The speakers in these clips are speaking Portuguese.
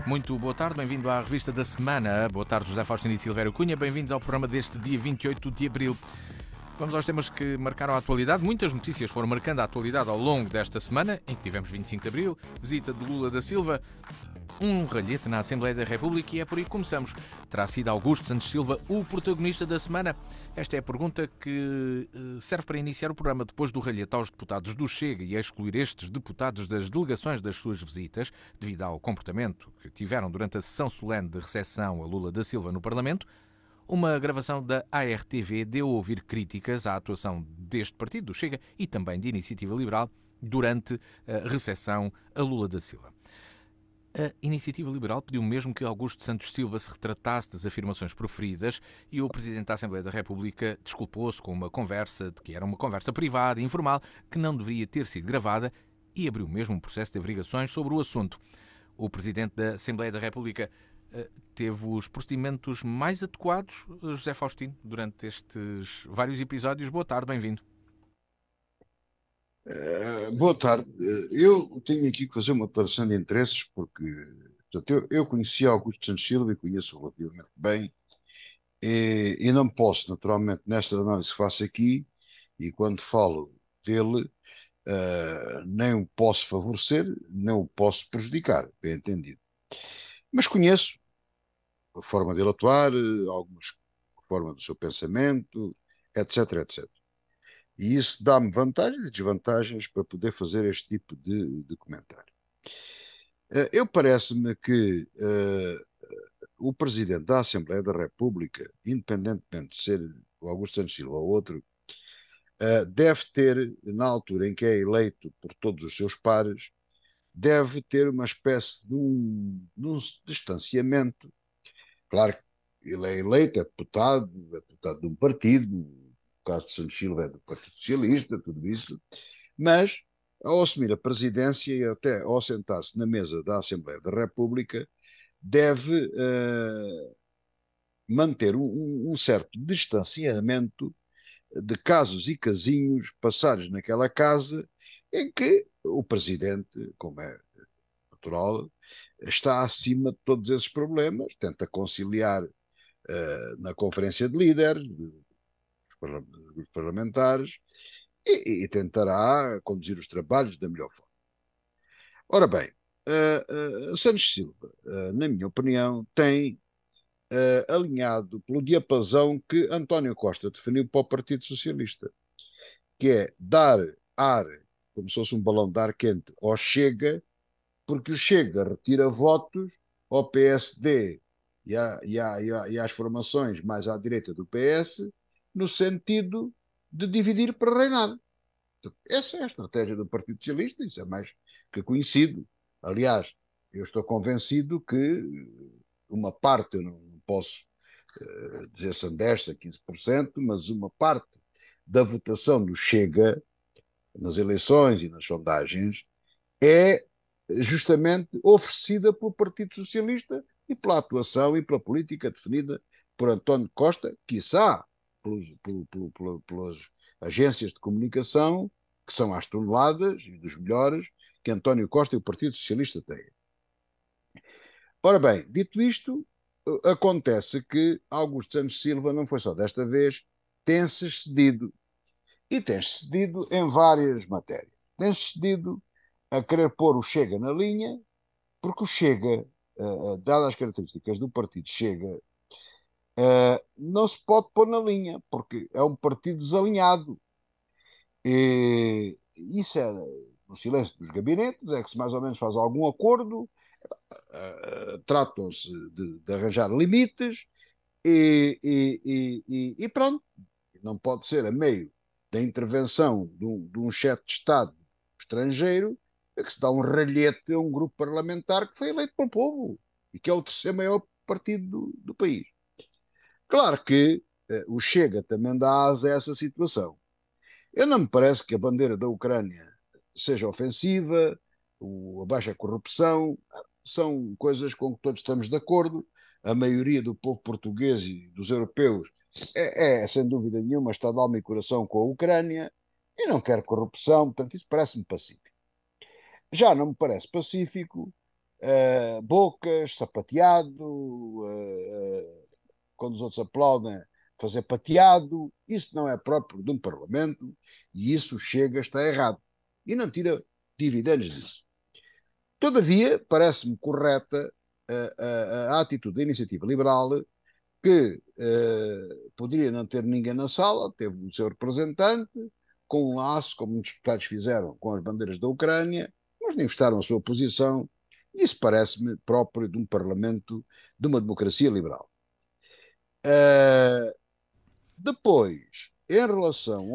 Muito boa tarde, bem-vindo à Revista da Semana. Boa tarde, José Faustino e Silvério Cunha. Bem-vindos ao programa deste dia 28 de abril. Vamos aos temas que marcaram a atualidade. Muitas notícias foram marcando a atualidade ao longo desta semana, em que tivemos 25 de abril, visita de Lula da Silva, um ralhete na Assembleia da República, e é por aí que começamos. Terá sido Augusto Santos Silva o protagonista da semana? Esta é a pergunta que serve para iniciar o programa. Depois do ralhete aos deputados do Chega e a excluir estes deputados das delegações das suas visitas, devido ao comportamento que tiveram durante a sessão solene de recepção a Lula da Silva no Parlamento, uma gravação da ARTV deu a ouvir críticas à atuação deste partido, do Chega, e também de Iniciativa Liberal, durante a recepção a Lula da Silva. A Iniciativa Liberal pediu mesmo que Augusto Santos Silva se retratasse das afirmações proferidas e o Presidente da Assembleia da República desculpou-se com uma conversa de que era uma conversa privada e informal que não deveria ter sido gravada e abriu mesmo um processo de averiguações sobre o assunto. O Presidente da Assembleia da República teve os procedimentos mais adequados, José Faustino, durante estes vários episódios. Boa tarde, bem-vindo. Boa tarde. Eu tenho aqui que fazer uma declaração de interesses porque portanto, eu conheci Augusto Santos Silva e conheço relativamente bem e não posso, naturalmente, nesta análise que faço aqui e quando falo dele, nem o posso favorecer, nem o posso prejudicar, bem entendido. Mas conheço a forma dele atuar, algumas a forma do seu pensamento, etc, etc. E isso dá-me vantagens e desvantagens para poder fazer este tipo de comentário. Eu parece-me que o Presidente da Assembleia da República, independentemente de ser o Augusto Santos Silva ou outro, deve ter, na altura em que é eleito por todos os seus pares, deve ter uma espécie de um distanciamento. Claro que ele é eleito, é deputado de um partido, no caso de Santos Silva é do Partido Socialista, tudo isso, mas ao assumir a presidência e até ao sentar-se na mesa da Assembleia da República, deve manter um certo distanciamento de casos e casinhos passados naquela casa em que o presidente, como é natural, está acima de todos esses problemas, tenta conciliar na conferência de líderes, dos parlamentares, e tentará conduzir os trabalhos da melhor forma. Ora bem, Santos Silva, na minha opinião, tem alinhado pelo diapasão que António Costa definiu para o Partido Socialista, que é dar ar, como se fosse um balão de ar quente, ao Chega, porque o Chega retira votos ao PSD e às formações mais à direita do PS, no sentido de dividir para reinar. Essa é a estratégia do Partido Socialista, isso é mais que conhecido. Aliás, eu estou convencido que uma parte, eu não posso dizer se são 10, 15%, mas uma parte da votação do Chega nas eleições e nas sondagens é justamente oferecida pelo Partido Socialista e pela atuação e pela política definida por António Costa, quiçá pelas agências de comunicação, que são às toneladas e dos melhores, que António Costa e o Partido Socialista têm. Ora bem, dito isto, acontece que Augusto Santos Silva não foi só desta vez, tem-se cedido. E tem-se cedido em várias matérias. Tem-se cedido a querer pôr o Chega na linha, porque o Chega, dadas as características do partido Chega, não se pode pôr na linha, porque é um partido desalinhado. E isso é no silêncio dos gabinetes, é que se mais ou menos faz algum acordo, tratam-se de arranjar limites e pronto. Não pode ser a meio da intervenção de um chefe de Estado estrangeiro que se dá um ralhete a um grupo parlamentar que foi eleito pelo povo e que é o terceiro maior partido do país. Claro que o Chega também dá asa a essa situação. Eu não me parece que a bandeira da Ucrânia seja ofensiva, a baixa corrupção, são coisas com que todos estamos de acordo. A maioria do povo português e dos europeus sem dúvida nenhuma, está de alma e coração com a Ucrânia e não quer corrupção, portanto, isso parece-me pacífico. Já não me parece pacífico bocas, sapateado, quando os outros aplaudem, fazer pateado. Isso não é próprio de um Parlamento e isso Chega está errado. E não tira dividendos disso. Todavia, parece-me correta a atitude da Iniciativa Liberal, que poderia não ter ninguém na sala, teve o seu representante, com um laço, como muitos deputados fizeram com as bandeiras da Ucrânia, mas manifestaram a sua posição. Isso parece-me próprio de um Parlamento, de uma democracia liberal. Depois, em relação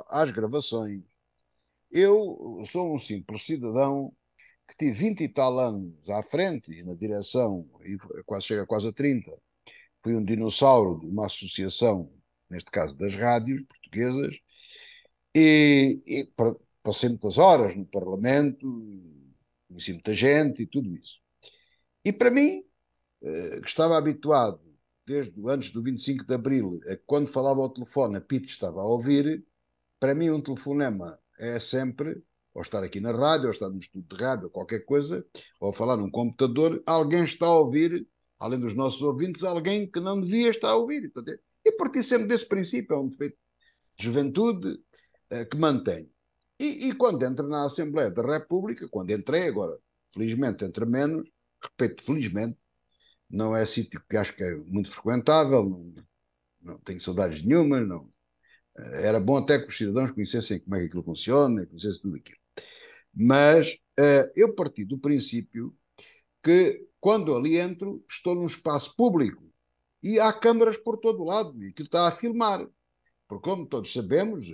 às gravações, eu sou um simples cidadão que tive 20 e tal anos à frente e na direção, e chega quase a 30. Fui um dinossauro de uma associação, neste caso das rádios portuguesas, e passei muitas horas no Parlamento, conheci muita gente e tudo isso. E para mim, que estava habituado, desde antes do 25 de Abril, a que quando falava ao telefone, a Pito estava a ouvir, para mim um telefonema é sempre, ou estar aqui na rádio, ou estar no estudo de rádio, ou qualquer coisa, ou falar num computador, alguém está a ouvir, além dos nossos ouvintes, alguém que não devia estar a ouvir. E parti sempre desse princípio, é um defeito de juventude que mantém. E quando entro na Assembleia da República, quando entrei, agora, felizmente, entre menos, repito, felizmente, não é sítio que acho que é muito frequentável, não tenho saudades nenhuma, não. Era bom até que os cidadãos conhecessem como é que aquilo funciona, conhecessem tudo aquilo. Mas eu parti do princípio que, quando ali entro, estou num espaço público e há câmaras por todo o lado e aquilo está a filmar. Porque, como todos sabemos,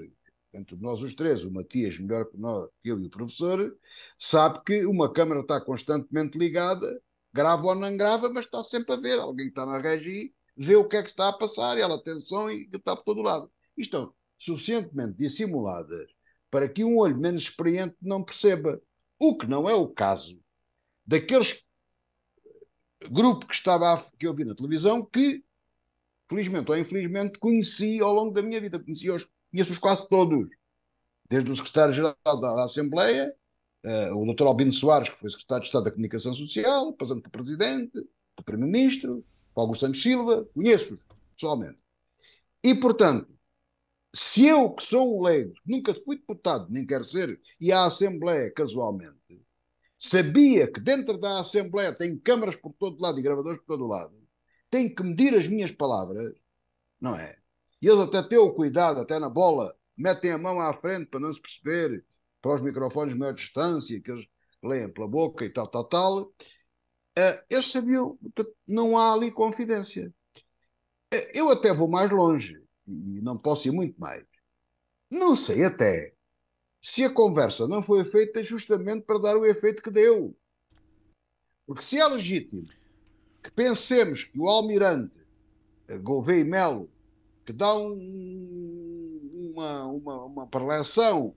entre nós os três, o Matias, melhor que nós, eu e o professor, sabe que uma câmara está constantemente ligada, grava ou não grava, mas está sempre a ver. Alguém que está na regi vê o que é que está a passar e ela tem atenção e está por todo lado. E estão suficientemente dissimuladas para que um olho menos experiente não perceba. O que não é o caso daqueles grupos que eu vi na televisão que, felizmente ou infelizmente, conheci ao longo da minha vida. Conheço-os quase todos. Desde o secretário-geral da Assembleia, o Dr. Albino Soares, que foi secretário de Estado da Comunicação Social, passando para o Presidente, para o Primeiro-Ministro, para Augusto Santos Silva, conheço-os pessoalmente. E, portanto, se eu, que sou um leigo, nunca fui deputado, nem quero ser, e à Assembleia casualmente, sabia que dentro da Assembleia tem câmaras por todo lado e gravadores por todo lado, tenho que medir as minhas palavras, não é? E eles até têm o cuidado, até na bola, metem a mão à frente para não se perceber, para os microfones de maior distância, que eles leem pela boca e tal, tal, tal. Eles sabiam, não há ali confidência. Eu até vou mais longe, e não posso ir muito mais. Não sei até se a conversa não foi feita justamente para dar o efeito que deu. Porque se é legítimo que pensemos que o almirante Gouveia e Melo, que dá uma preleção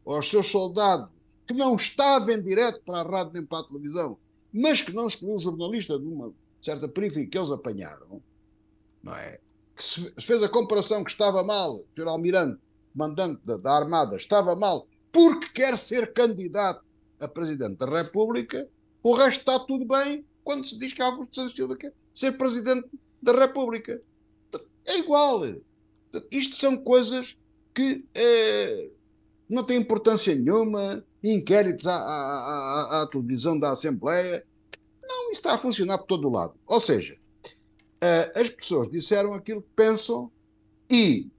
aos seus soldados, que não estava em direto para a rádio nem para a televisão, mas que não escolheu o jornalista de uma certa periferia que eles apanharam, não é? Que se fez a comparação que estava mal, o Sr. Almirante, comandante da Armada, estava mal porque quer ser candidato a Presidente da República, o resto está tudo bem quando se diz que Augusto Santos Silva quer ser Presidente da República. É igual. Isto são coisas que não têm importância nenhuma, inquéritos à televisão da Assembleia. Não, isso está a funcionar por todo o lado. Ou seja, as pessoas disseram aquilo que pensam e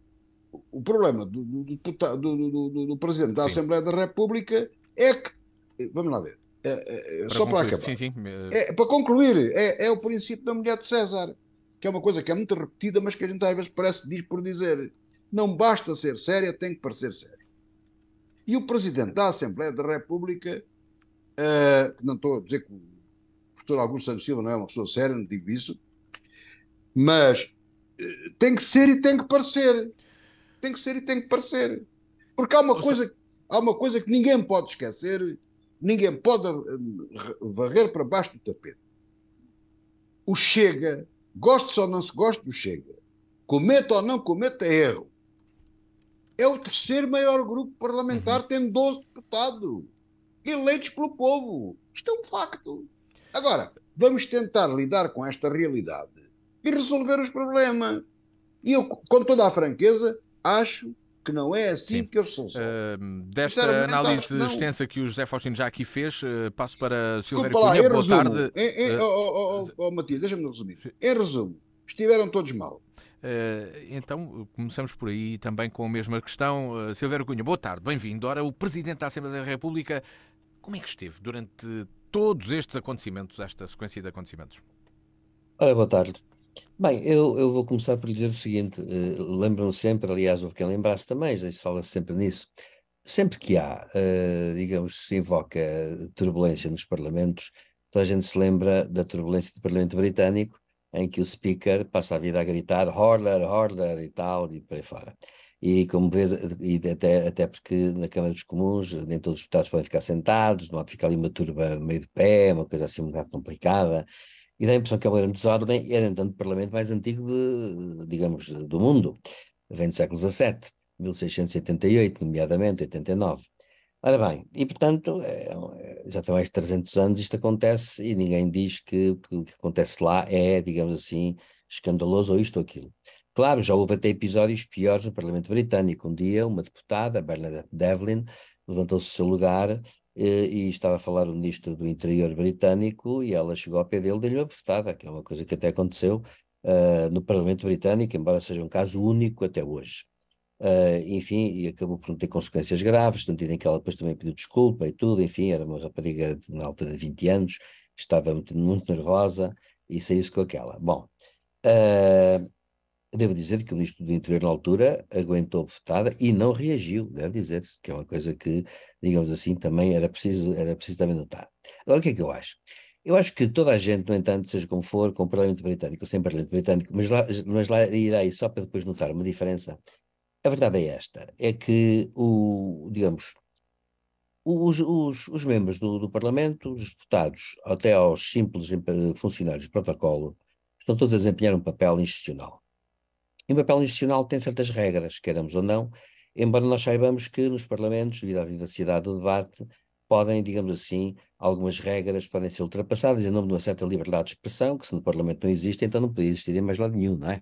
o problema do Presidente da Sim. Assembleia da República é que, vamos lá ver, só para acabar, Sim, sim. para concluir, é o princípio da mulher de César, que é uma coisa que é muito repetida, mas que a gente às vezes parece que diz por dizer. Não basta ser séria, tem que parecer sério. E o Presidente da Assembleia da República, que não estou a dizer que o professor Augusto Santos Silva não é uma pessoa séria, não digo isso, mas tem que ser e tem que parecer. Tem que ser e tem que parecer. Porque há uma coisa que ninguém pode esquecer, ninguém pode varrer para baixo do tapete. O Chega, goste ou não se goste do Chega, cometa ou não cometa erro, é o terceiro maior grupo parlamentar, tem 12 deputados. eleitos pelo povo. Isto é um facto. Agora, vamos tentar lidar com esta realidade e resolver os problemas. E eu, com toda a franqueza, acho que não é assim Sim. que eles se resolvem. Desta Sinceramente, acho que análise não. extensa que o José Faustino já aqui fez, passo para Silvério Desculpa lá, Cunha. em Boa resumo, tarde. Uh, Matias, deixa-me resumir. Em resumo, estiveram todos mal. Então, começamos por aí também com a mesma questão. Silvério Cunha, boa tarde, bem-vindo. Ora, o Presidente da Assembleia da República, como é que esteve durante todos estes acontecimentos, esta sequência de acontecimentos? Ora, boa tarde. Bem, eu vou começar por lhe dizer o seguinte: lembram sempre, aliás, houve quem lembrasse também, já se fala sempre nisso, sempre que há, digamos, se invoca turbulência nos parlamentos, toda a gente se lembra da turbulência do Parlamento Britânico, em que o Speaker passa a vida a gritar Order, Order e tal, e por aí fora. E como vês, e até porque na Câmara dos Comuns nem todos os deputados podem ficar sentados, não há de ficar ali uma turba meio de pé, uma coisa assim um bocado complicada. E dá a impressão que é uma grande desordem, é, no entanto, o parlamento mais antigo, digamos, do mundo. Vem do século XVII, 1688, nomeadamente, 89. Ora bem, e portanto, já tem mais de 300 anos isto acontece e ninguém diz que o que acontece lá é, digamos assim, escandaloso ou isto ou aquilo. Claro, já houve até episódios piores no Parlamento Britânico. Um dia, uma deputada, Bernadette Devlin, levantou-se do seu lugar e estava a falar o ministro do Interior britânico e ela chegou ao pé dele e deu-lhe uma bofetada, que é uma coisa que até aconteceu no Parlamento Britânico, embora seja um caso único até hoje. Enfim, e acabou por não ter consequências graves, no sentido em que ela depois também pediu desculpa e tudo, enfim, era uma rapariga na altura de 20 anos, estava muito nervosa e saiu-se com aquela. Bom, uh, devo dizer que o ministro do Interior na altura aguentou a bofetada e não reagiu, deve dizer-se, que é uma coisa que, digamos assim, também era preciso também notar. Agora, o que é que eu acho? Eu acho que toda a gente, no entanto, seja como for, com o Parlamento Britânico ou sem Parlamento Britânico, mas lá irá só para depois notar uma diferença. A verdade é esta, é que, digamos, os membros do Parlamento, os deputados, até aos simples funcionários de protocolo, estão todos a desempenhar um papel institucional. E o papel institucional tem certas regras, queiramos ou não, embora nós saibamos que nos parlamentos, devido à vivacidade do debate, podem, digamos assim, algumas regras podem ser ultrapassadas em nome de uma certa liberdade de expressão, que se no parlamento não existe, então não podia existir em mais lado nenhum, não é?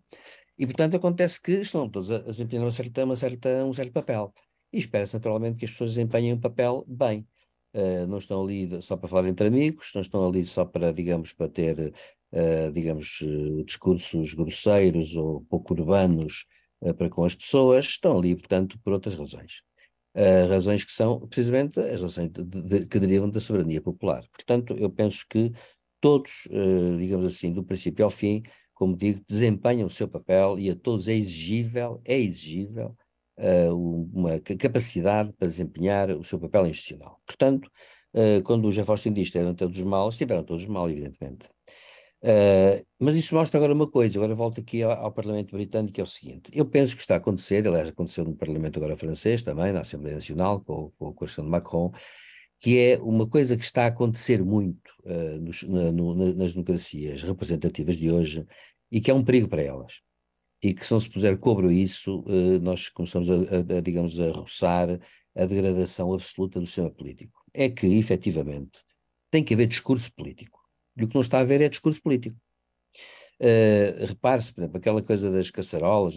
E, portanto, acontece que estão todos a desempenhar um certo papel. E espera-se, naturalmente, que as pessoas desempenhem um papel bem. Não estão ali só para falar entre amigos, não estão ali só para, digamos, para ter, digamos, discursos grosseiros ou pouco urbanos para com as pessoas, estão ali, portanto, por outras razões. Razões que são, precisamente, as razões que derivam da soberania popular. Portanto, eu penso que todos, digamos assim, do princípio ao fim, como digo, desempenham o seu papel e a todos é exigível uma capacidade para desempenhar o seu papel institucional. Portanto, quando o José Faustino diz que estiveram todos mal, estiveram todos mal, evidentemente. Mas isso mostra agora uma coisa, agora volto aqui ao Parlamento Britânico, que é o seguinte: eu penso que está a acontecer, aliás, aconteceu no Parlamento agora francês também, na Assembleia Nacional, com a questão de Macron, que é uma coisa que está a acontecer muito nas democracias representativas de hoje e que é um perigo para elas. E que se não se puser cobro a isso, nós começamos digamos, a roçar a degradação absoluta do sistema político. É que, efetivamente, tem que haver discurso político. E o que não está a haver é discurso político. Repare-se, por exemplo, aquela coisa das caçarolas,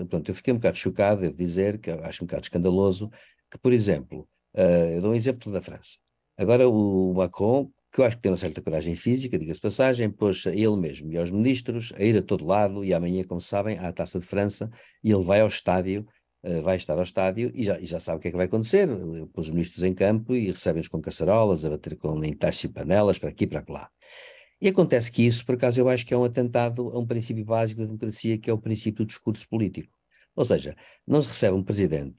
pronto, eu fiquei um bocado chocado, devo dizer, que eu acho um bocado escandaloso, que, por exemplo, eu dou um exemplo da França. Agora o Macron, que eu acho que tem uma certa coragem física, diga-se de passagem, pôs a ele mesmo e aos ministros a ir a todo lado, e amanhã, como sabem, há a Taça de França, e ele vai ao estádio, vai estar ao estádio, e já sabe o que é que vai acontecer. Ele pôs os ministros em campo e recebem-os com caçarolas, a bater com em tachos e panelas, para aqui e para lá. E acontece que isso, por acaso, eu acho que é um atentado a um princípio básico da democracia, que é o princípio do discurso político. Ou seja, não se recebe um presidente,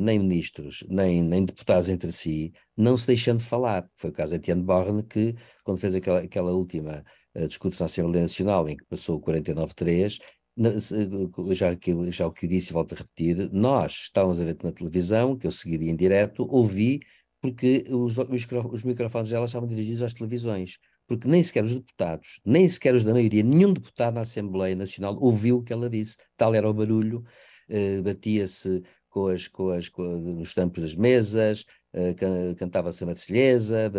nem ministros, nem deputados entre si, não se deixando falar. Foi o caso de Etienne Borne, que, quando fez aquela última discurso na Assembleia Nacional, em que passou o 49-3, já o que eu disse e volto a repetir, nós estávamos a ver na televisão, que eu seguiria em direto, ouvi, porque os microfones dela estavam dirigidos às televisões, porque nem sequer os deputados, nem sequer os da maioria, nenhum deputado da Assembleia Nacional ouviu o que ela disse. Tal era o barulho, batia-se nos tampos das mesas, cantava-se a Marselhesa,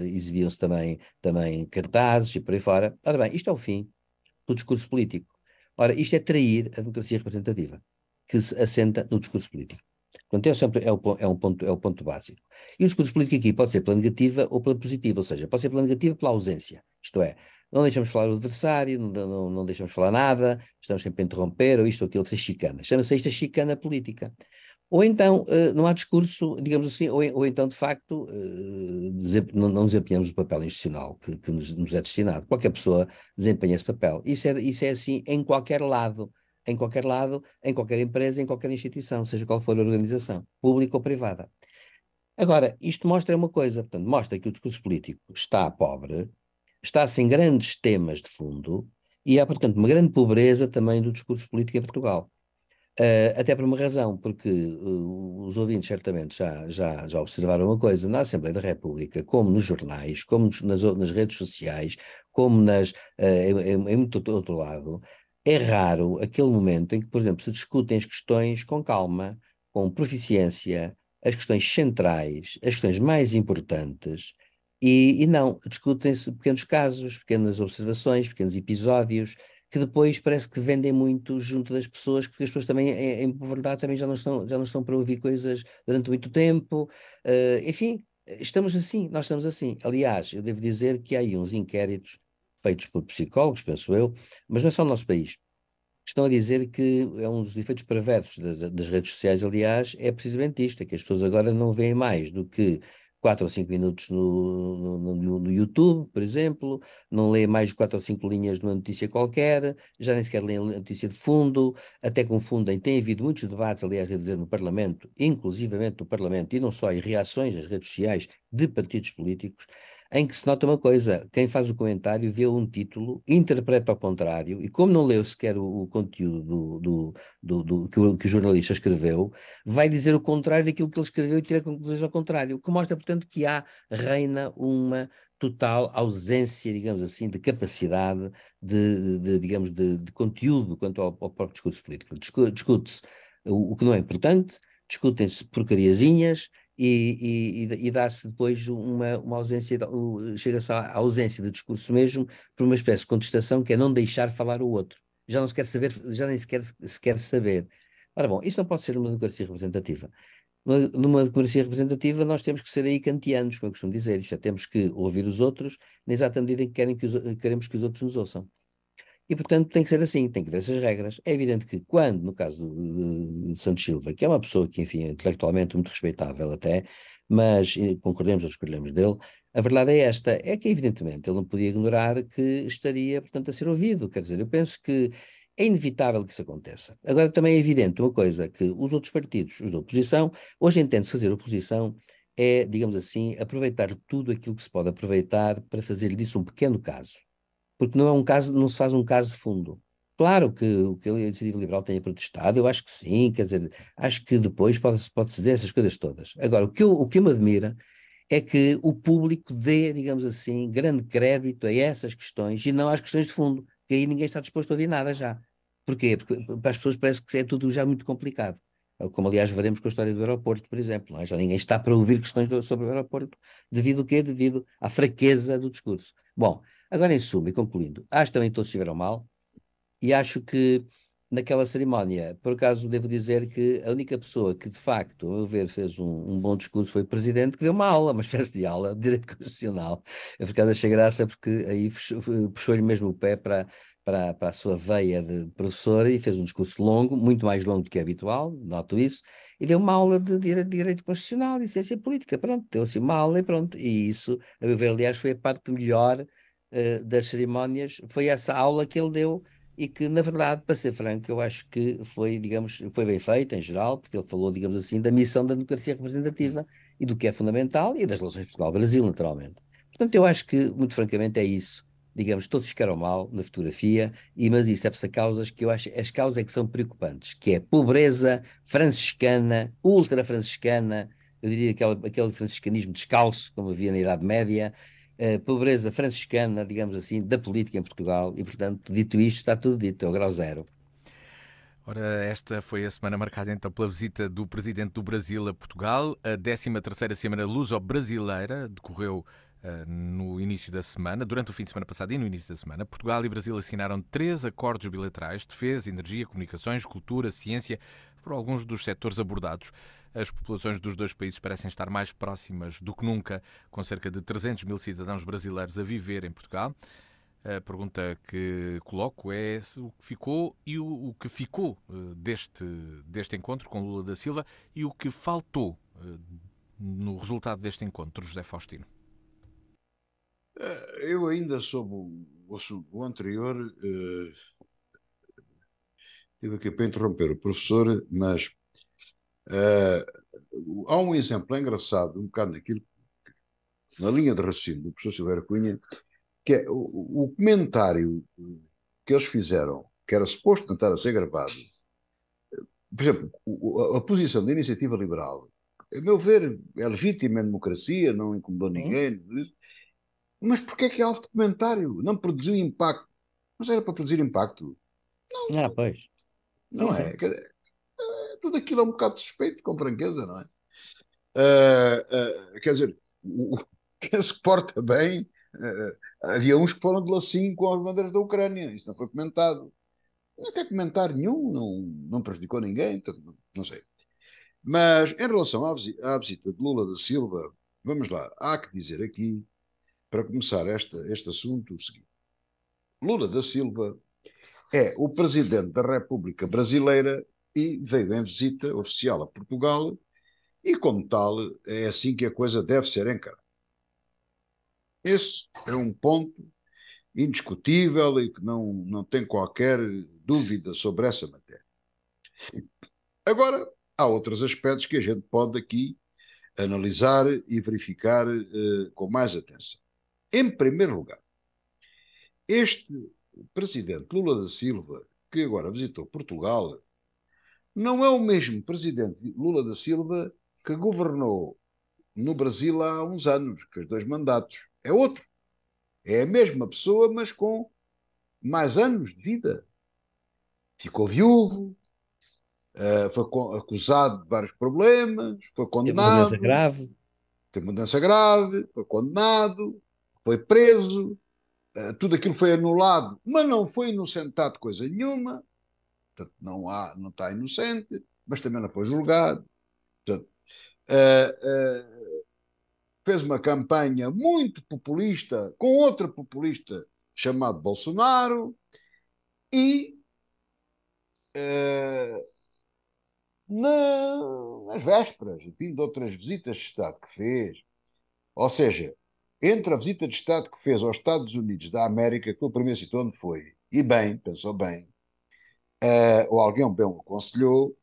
exibiam-se também cartazes e por aí fora. Ora bem, isto é o fim do discurso político. Ora, isto é trair a democracia representativa, que se assenta no discurso político. Portanto, é o ponto básico. E o discurso político aqui pode ser pela negativa ou pela positiva, ou seja, pode ser pela negativa pela ausência. Isto é, não deixamos falar o adversário, não deixamos falar nada, estamos sempre a interromper, ou isto ou aquilo, isso é chicana. Chama-se isto a chicana política. Ou então, não há discurso, digamos assim, ou então, de facto, não desempenhamos o papel institucional que nos é destinado. Qualquer pessoa desempenha esse papel. Isso é assim em qualquer lado, em qualquer empresa, em qualquer instituição, seja qual for a organização, pública ou privada. Agora, isto mostra uma coisa, portanto, mostra que o discurso político está pobre, está sem grandes temas de fundo, e há, portanto, uma grande pobreza também do discurso político em Portugal. Até por uma razão, porque os ouvintes certamente já observaram uma coisa, na Assembleia da República, como nos jornais, como nas redes sociais, como em muito outro lado, é raro aquele momento em que, por exemplo, se discutem as questões com calma, com proficiência, as questões centrais, as questões mais importantes, e não, discutem-se pequenos casos, pequenas observações, pequenos episódios, que depois parece que vendem muito junto das pessoas, porque as pessoas também, em verdade, também já não estão para ouvir coisas durante muito tempo. Enfim, nós estamos assim. Aliás, eu devo dizer que há aí uns inquéritos feitos por psicólogos, penso eu, mas não é só no nosso país. Estão a dizer que é um dos efeitos perversos das redes sociais, aliás, é precisamente isto, é que as pessoas agora não veem mais do que 4 ou 5 minutos no YouTube, por exemplo, não leem mais 4 ou 5 linhas de uma notícia qualquer, já nem sequer leem a notícia de fundo, até confundem. Tem havido muitos debates, aliás, devo dizer, no Parlamento, inclusivamente no Parlamento, e não só, e reações nas redes sociais de partidos políticos, em que se nota uma coisa: quem faz o comentário vê um título, interpreta ao contrário, e como não leu sequer o conteúdo que o jornalista escreveu, vai dizer o contrário daquilo que ele escreveu e tira conclusões ao contrário, o que mostra, portanto, que reina uma total ausência, digamos assim, de capacidade digamos, de conteúdo quanto ao próprio discurso político. Discute-se o que não é importante, discutem-se porcariazinhas, e dá-se depois uma ausência, chega-se à ausência de discurso mesmo, por uma espécie de contestação, que é não deixar falar o outro. Já não se quer saber, já nem se quer saber. Ora bom, isto não pode ser uma democracia representativa. Numa democracia representativa nós temos que ser aí kantianos, como eu costumo dizer, isto é, temos que ouvir os outros, na exata medida em que queremos que os outros nos ouçam. E, portanto, tem que ser assim, tem que haver essas regras. É evidente que quando, no caso de Santos Silva, que é uma pessoa que, enfim, é intelectualmente muito respeitável até, mas concordemos ou discordemos dele, a verdade é esta, é que, evidentemente, ele não podia ignorar que estaria, portanto, a ser ouvido. Quer dizer, eu penso que é inevitável que isso aconteça. Agora, também é evidente uma coisa, que os outros partidos, os da oposição, hoje entende-se fazer oposição é, digamos assim, aproveitar tudo aquilo que se pode aproveitar para fazer disso um pequeno caso. Porque não é um caso, não se faz um caso de fundo. Claro que o que a Iniciativa Liberal tenha protestado, eu acho que sim, quer dizer, acho que depois pode-se dizer essas coisas todas. Agora, o que me admira é que o público dê, digamos assim, grande crédito a essas questões e não às questões de fundo, que aí ninguém está disposto a ouvir nada já. Porquê? Porque para as pessoas parece que é tudo já muito complicado. Como, aliás, veremos com a história do aeroporto, por exemplo. Não é? Já ninguém está para ouvir questões sobre o aeroporto. Devido ao quê? Devido à fraqueza do discurso. Bom, agora, em suma, e concluindo, acho que também todos estiveram mal, e acho que naquela cerimónia, por acaso, devo dizer que a única pessoa que, de facto, a meu ver, fez um bom discurso foi o Presidente, que deu uma aula, uma espécie de aula de Direito Constitucional. Eu, por acaso, achei graça, porque aí puxou-lhe mesmo o pé para a sua veia de professora e fez um discurso longo, muito mais longo do que é habitual, noto isso, e deu uma aula de Direito Constitucional e Ciência Política. Pronto, deu assim uma aula e pronto. E isso, a meu ver, aliás, foi a parte melhor das cerimónias, foi essa aula que ele deu e que, na verdade, para ser franco, eu acho que foi, digamos, foi bem feita em geral, porque ele falou, digamos assim, da missão da democracia representativa e do que é fundamental e das relações Portugal-Brasil, naturalmente. Portanto, eu acho que, muito francamente, é isso. Digamos, todos ficaram mal na fotografia, mas isso deve-se a causas que eu acho, as causas é que são preocupantes, que é pobreza franciscana, ultra-franciscana, eu diria aquele franciscanismo descalço, como havia na Idade Média, pobreza franciscana, digamos assim, da política em Portugal, e, portanto, dito isto, está tudo dito, é o grau zero. Ora, esta foi a semana marcada então pela visita do Presidente do Brasil a Portugal. A 13ª Semana Luso-Brasileira decorreu no início da semana, durante o fim de semana passado e no início da semana. Portugal e Brasil assinaram 3 acordos bilaterais: defesa, energia, comunicações, cultura, ciência, foram alguns dos setores abordados. As populações dos dois países parecem estar mais próximas do que nunca, com cerca de 300 mil cidadãos brasileiros a viver em Portugal. A pergunta que coloco é o que ficou e o que ficou deste encontro com Lula da Silva e o que faltou no resultado deste encontro, José Faustino. Eu ainda soube o assunto anterior, estive aqui para interromper o professor, mas há um exemplo engraçado, um bocado na linha de raciocínio do professor Silveira Cunha, que é o comentário que eles fizeram, que era suposto tentar a ser gravado. Por exemplo, a posição da iniciativa liberal, a meu ver, é legítima em democracia, não incomodou ninguém, mas porquê é que é alto comentário? Não produziu impacto. Mas era para produzir impacto. Ah, pois. Não é? Tudo aquilo é um bocado suspeito, com franqueza, não é? Quer dizer, quem se porta bem, havia uns que foram de lacinho com as bandeiras da Ucrânia, isso não foi comentado. Não tem comentário nenhum, não prejudicou ninguém, portanto, não sei. Mas em relação à visita de Lula da Silva, vamos lá, há que dizer aqui, para começar este assunto, o seguinte: Lula da Silva é o presidente da República Brasileira e veio em visita oficial a Portugal, e, como tal, é assim que a coisa deve ser encarada. Esse é um ponto indiscutível e que não tem qualquer dúvida sobre essa matéria. Agora, há outros aspectos que a gente pode aqui analisar e verificar com mais atenção. Em primeiro lugar, este presidente Lula da Silva, que agora visitou Portugal, não é o mesmo presidente Lula da Silva que governou no Brasil há uns anos, que fez 2 mandatos. É outro. É a mesma pessoa, mas com mais anos de vida. Ficou viúvo, foi acusado de vários problemas, foi Teve uma doença condenado, grave. teve uma doença grave, foi condenado, foi preso, tudo aquilo foi anulado, mas não foi inocentado de coisa nenhuma, portanto, não está inocente, mas também não foi julgado. Portanto, fez uma campanha muito populista com outro populista chamado Bolsonaro e nas vésperas, enfim, de outras visitas de Estado que fez, ou seja, entre a visita de Estado que fez aos Estados Unidos da América, que foi o primeiro sítio onde foi, e bem, pensou bem, ou alguém bem o aconselhou,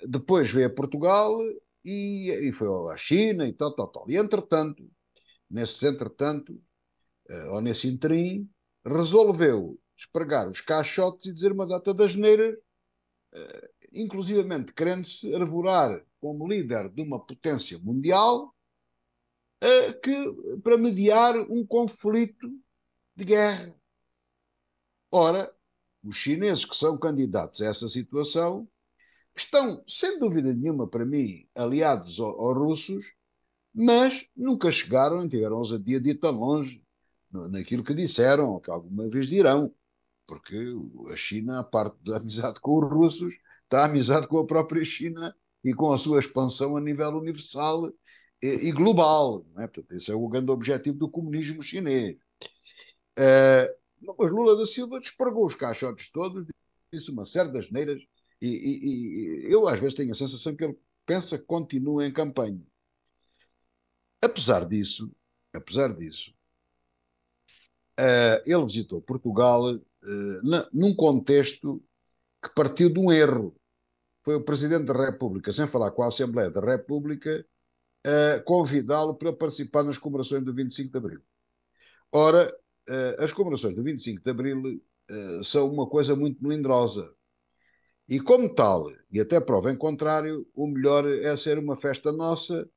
depois veio a Portugal e foi à China e tal, tal, tal. E entretanto, ou nesse interim, resolveu espregar os caixotes e dizer uma data das neiras, inclusivamente querendo-se arvorar como líder de uma potência mundial, para mediar um conflito de guerra. Ora, os chineses que são candidatos a essa situação estão, sem dúvida nenhuma, para mim, aliados aos russos, mas nunca chegaram, nem tiveram ousadia de ir tão longe naquilo que disseram, ou que alguma vez dirão, porque a China, a parte da amizade com os russos, está a amizade com a própria China e com a sua expansão a nível universal e global. Não é? Portanto, esse é o grande objetivo do comunismo chinês. Mas Lula da Silva despregou os caixotes todos, disse uma série de asneiras, e eu às vezes tenho a sensação que ele pensa que continua em campanha. Apesar disso, ele visitou Portugal num contexto que partiu de um erro. Foi o Presidente da República, sem falar com a Assembleia da República, convidá-lo para participar nas comemorações do 25 de Abril. Ora, as comemorações do 25 de Abril são uma coisa muito melindrosa. E como tal, e até prova em contrário, o melhor é ser uma festa nossa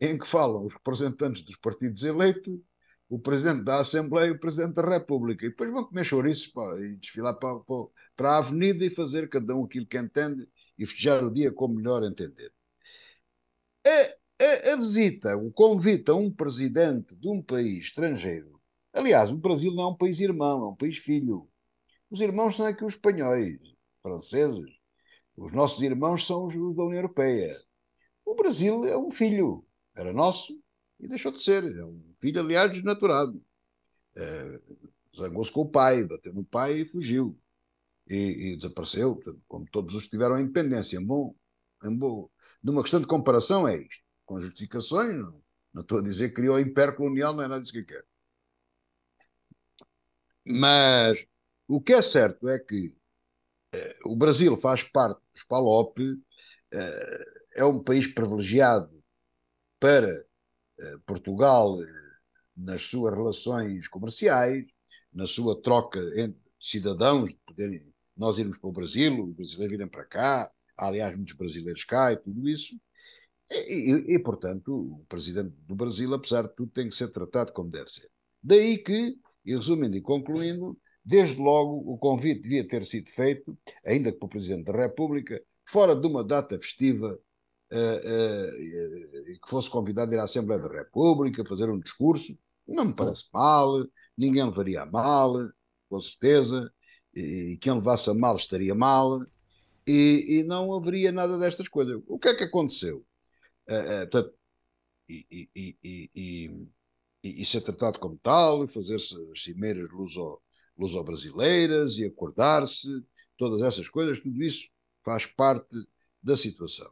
em que falam os representantes dos partidos eleitos, o Presidente da Assembleia e o Presidente da República. E depois vão comer chouriços, pá, e desfilar para a avenida e fazer cada um aquilo que entende e festejar o dia como melhor entender. A visita, o convite a um presidente de um país estrangeiro. Aliás, o Brasil não é um país irmão, é um país filho. Os irmãos são aqui os espanhóis, franceses. Os nossos irmãos são os da União Europeia. O Brasil é um filho. Era nosso e deixou de ser. É um filho, aliás, desnaturado. Zangou-se com o pai, bateu no pai e fugiu. E desapareceu. Portanto, como todos os que tiveram a independência. Numa questão de comparação é isto. Com justificações, não estou a dizer que criou o Império Colonial, não é nada disso que eu quero. Mas o que é certo é que o Brasil faz parte dos PALOP, é um país privilegiado para Portugal nas suas relações comerciais, na sua troca entre cidadãos, de poderem nós irmos para o Brasil, os brasileiros virem para cá, há, aliás, muitos brasileiros cá e tudo isso. Portanto, o presidente do Brasil, apesar de tudo, tem que ser tratado como deve ser. Daí que, e resumindo e concluindo, desde logo o convite devia ter sido feito, ainda que para o Presidente da República, fora de uma data festiva, que fosse convidado a ir à Assembleia da República, fazer um discurso. Não me parece mal, ninguém levaria a mal, com certeza, e quem levasse a mal estaria mal, e não haveria nada destas coisas. O que é que aconteceu? Portanto, e ser tratado como tal, e fazer-se as cimeiras luso-brasileiras e acordar-se, todas essas coisas, tudo isso faz parte da situação.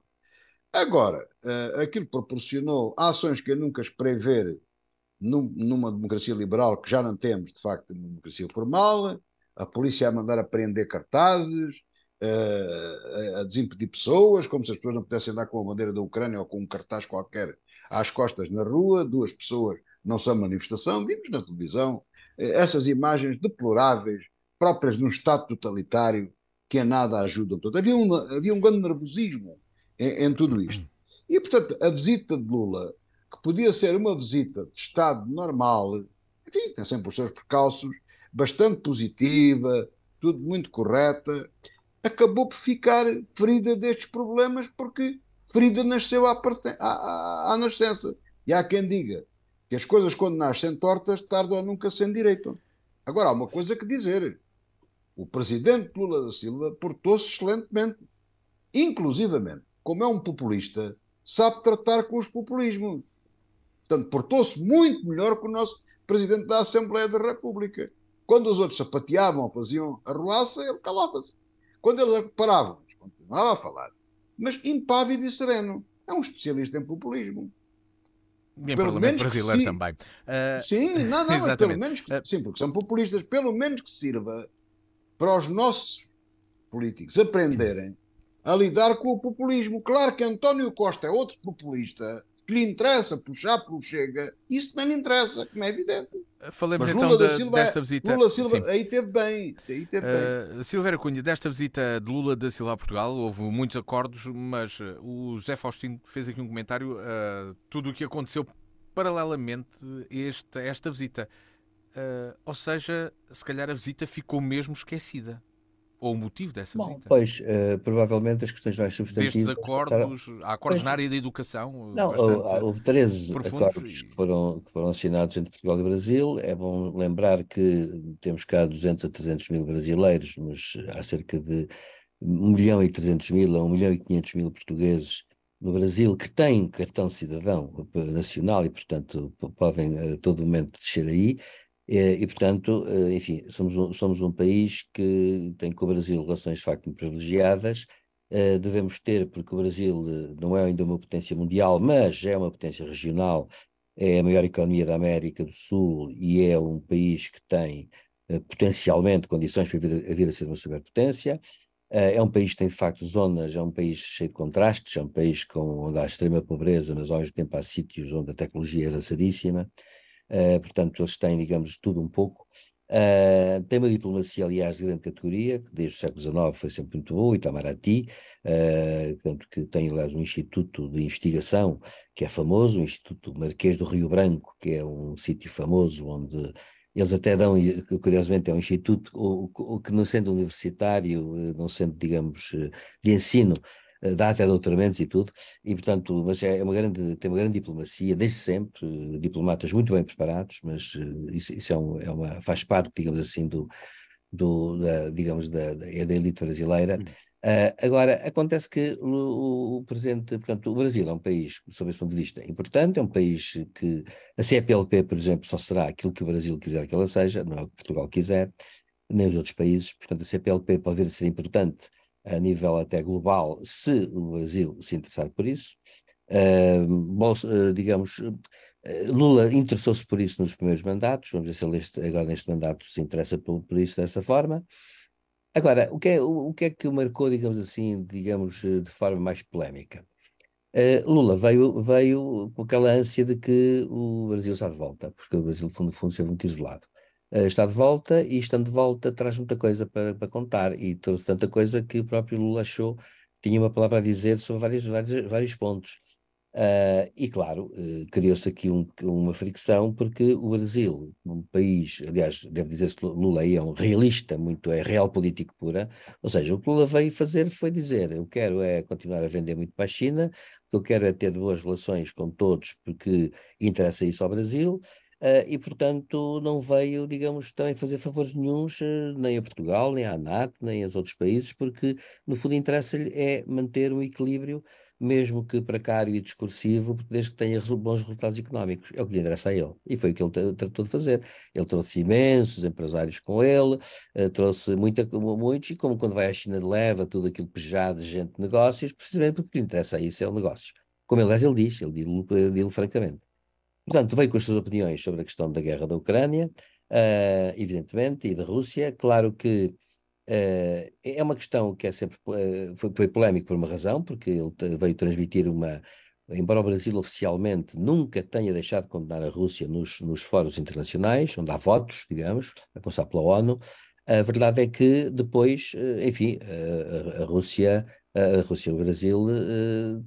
Agora, aquilo proporcionou ações que eu nunca esperei ver numa democracia liberal, que já não temos, de facto, uma democracia formal, a polícia a mandar apreender cartazes, a desimpedir pessoas, como se as pessoas não pudessem andar com a bandeira da Ucrânia ou com um cartaz qualquer às costas na rua, duas pessoas não são manifestação, vimos na televisão essas imagens deploráveis, próprias de um Estado totalitário, que a nada ajudam. Portanto, havia um grande nervosismo em tudo isto. E, portanto, a visita de Lula, que podia ser uma visita de Estado normal, enfim, tem sempre os seus percalços, bastante positiva, tudo muito correta, acabou por ficar ferida destes problemas porque ferida nasceu à nascença. E há quem diga que as coisas quando nascem tortas, tarde ou nunca se endireitam. Agora, há uma coisa que dizer. O presidente Lula da Silva portou-se excelentemente. Inclusivamente, como é um populista, sabe tratar com os populismos. Portanto, portou-se muito melhor que o nosso presidente da Assembleia da República. Quando os outros sapateavam, faziam arruaça, ele calava-se. Quando eles paravam, continuava a falar. Mas impávido e sereno. É um especialista em populismo. E em Parlamento Brasileiro também. Sim, não, mas pelo menos que, sim, porque são populistas, pelo menos que sirva para os nossos políticos aprenderem a lidar com o populismo. Claro que António Costa é outro populista que lhe interessa puxar pelo Chega, isso não lhe interessa, como é evidente. Falemos mas então desta visita. Lula Silva, aí teve bem. Silvério Cunha, desta visita de Lula da Silva a Portugal, houve muitos acordos, mas o José Faustino fez aqui um comentário, tudo o que aconteceu paralelamente a esta visita. Ou seja, se calhar a visita ficou mesmo esquecida. Ou o motivo dessa visita? Pois, provavelmente as questões mais substantivas... Destes acordos, há acordos na área da educação. Não, houve 13 acordos que foram assinados entre Portugal e Brasil. É bom lembrar que temos cá 200 a 300 mil brasileiros, mas há cerca de 1.300.000 a 1.500.000 portugueses no Brasil que têm cartão cidadão nacional e, portanto, podem a todo momento descer aí. E, portanto, enfim, somos um país que tem com o Brasil relações de facto privilegiadas. Devemos ter, porque o Brasil não é ainda uma potência mundial, mas é uma potência regional, é a maior economia da América do Sul e é um país que tem potencialmente condições para vir a ser uma superpotência. É um país que tem de facto zonas, é um país cheio de contrastes, é um país onde há extrema pobreza, mas ao mesmo tempo há sítios onde a tecnologia é avançadíssima. Portanto, eles têm, digamos, tudo um pouco. Tem uma diplomacia, aliás, de grande categoria, que desde o século XIX foi sempre muito boa, Itamaraty, portanto, que tem, aliás, um instituto de investigação que é famoso, o Instituto Marquês do Rio Branco, que é um sítio famoso onde eles até dão, curiosamente, é um instituto que não sendo universitário, não sendo, digamos, de ensino, dá até doutoramentos e tudo, e portanto, mas tem uma grande diplomacia, desde sempre, diplomatas muito bem preparados, mas isso faz parte, digamos assim, digamos, da elite brasileira. Agora, acontece que o presidente, portanto, o Brasil é um país, sob esse ponto de vista, importante, é um país que a CPLP, por exemplo, só será aquilo que o Brasil quiser que ela seja, não é o que Portugal quiser, nem os outros países, portanto, a CPLP pode vir a ser importante a nível até global, se o Brasil se interessar por isso. Digamos, Lula interessou-se por isso nos primeiros mandatos, vamos ver se ele agora neste mandato se interessa por isso dessa forma. Agora, o que é que o marcou, digamos assim, digamos, de forma mais polémica? Lula veio com aquela ânsia de que o Brasil está de volta, porque o Brasil, no fundo, esteve muito isolado. Está de volta e, estando de volta, traz muita coisa para contar e trouxe tanta coisa que o próprio Lula achou que tinha uma palavra a dizer sobre vários pontos. E, claro, criou-se aqui uma fricção, porque o Brasil, um país, aliás, deve dizer-se que Lula aí é um realista, é real político pura, ou seja, o que Lula veio fazer foi dizer: eu quero é continuar a vender muito para a China, o que eu quero é ter boas relações com todos, porque interessa isso ao Brasil. E, portanto, não veio, digamos, também fazer favores nenhuns, nem a Portugal, nem à ANAC, nem aos outros países, porque, no fundo, interessa-lhe é manter um equilíbrio, mesmo que precário e discursivo, desde que tenha bons resultados económicos. É o que lhe interessa a ele. E foi o que ele tratou de fazer. Ele trouxe imensos empresários com ele, trouxe muitos, e como quando vai à China leva tudo aquilo pejado de gente de negócios, precisamente porque o que lhe interessa a isso é o negócio. Como aliás ele diz francamente. Portanto, veio com as suas opiniões sobre a questão da guerra da Ucrânia, evidentemente, e da Rússia. Claro que é uma questão que é sempre foi polémico por uma razão, porque ele veio transmitir embora o Brasil oficialmente nunca tenha deixado de condenar a Rússia nos fóruns internacionais, onde há votos, digamos, a começar pela ONU, a verdade é que depois, enfim, a Rússia e o Brasil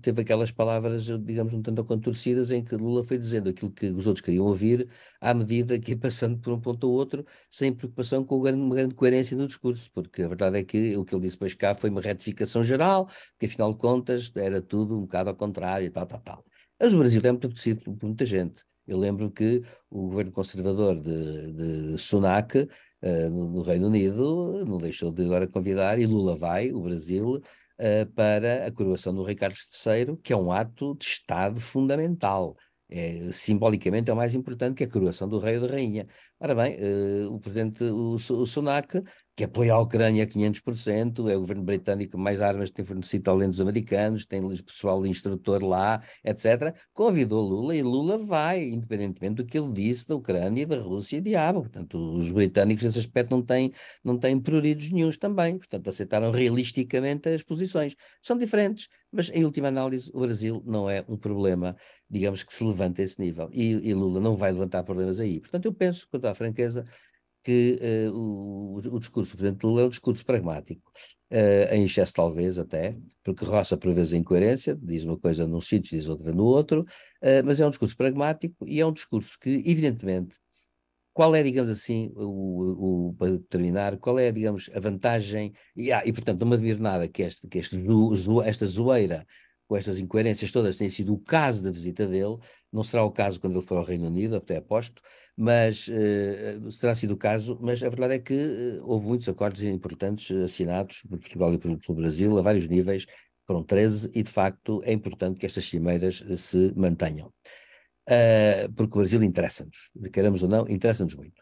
teve aquelas palavras, digamos, um tanto contorcidas, em que Lula foi dizendo aquilo que os outros queriam ouvir, à medida que ia passando por um ponto ou outro, sem preocupação com uma grande coerência no discurso, porque a verdade é que o que ele disse depois cá foi uma retificação geral, que afinal de contas era tudo um bocado ao contrário, e tal, tal, tal. Mas o Brasil é muito apetecido por muita gente. Eu lembro que o governo conservador de Sunak, no Reino Unido, não deixou de agora convidar, e Lula vai, o Brasil, para a coroação do Rei Carlos III, que é um ato de Estado fundamental. Simbolicamente é o mais importante que a coroação do rei ou da rainha. Ora bem, o presidente, o Sunak, que apoia a Ucrânia a 500%, é o governo britânico que mais armas tem fornecido além dos americanos, tem pessoal instrutor lá, etc., convidou Lula e Lula vai, independentemente do que ele disse da Ucrânia, da Rússia e diabo. Portanto, os britânicos nesse aspecto não têm pruridos nenhuns também, portanto, aceitaram realisticamente as posições. São diferentes, mas em última análise o Brasil não é um problema, digamos, que se levanta a esse nível. E Lula não vai levantar problemas aí. Portanto, eu penso, com toda a franqueza, que o discurso do Presidente Lula é um discurso pragmático, em excesso talvez até, porque roça por vezes a incoerência, diz uma coisa num sítio, diz outra no outro, mas é um discurso pragmático e é um discurso que, evidentemente, qual é, digamos assim, para terminar, qual é, digamos, a vantagem, e portanto não me admiro nada que esta zoeira, com estas incoerências todas, tenha sido o caso da visita dele, não será o caso quando ele for ao Reino Unido, até aposto, mas terá sido o caso, mas a verdade é que houve muitos acordos importantes assinados por Portugal e pelo Brasil, a vários níveis, foram 13, e de facto é importante que estas cimeiras se mantenham. Porque o Brasil interessa-nos, queremos ou não, interessa-nos muito.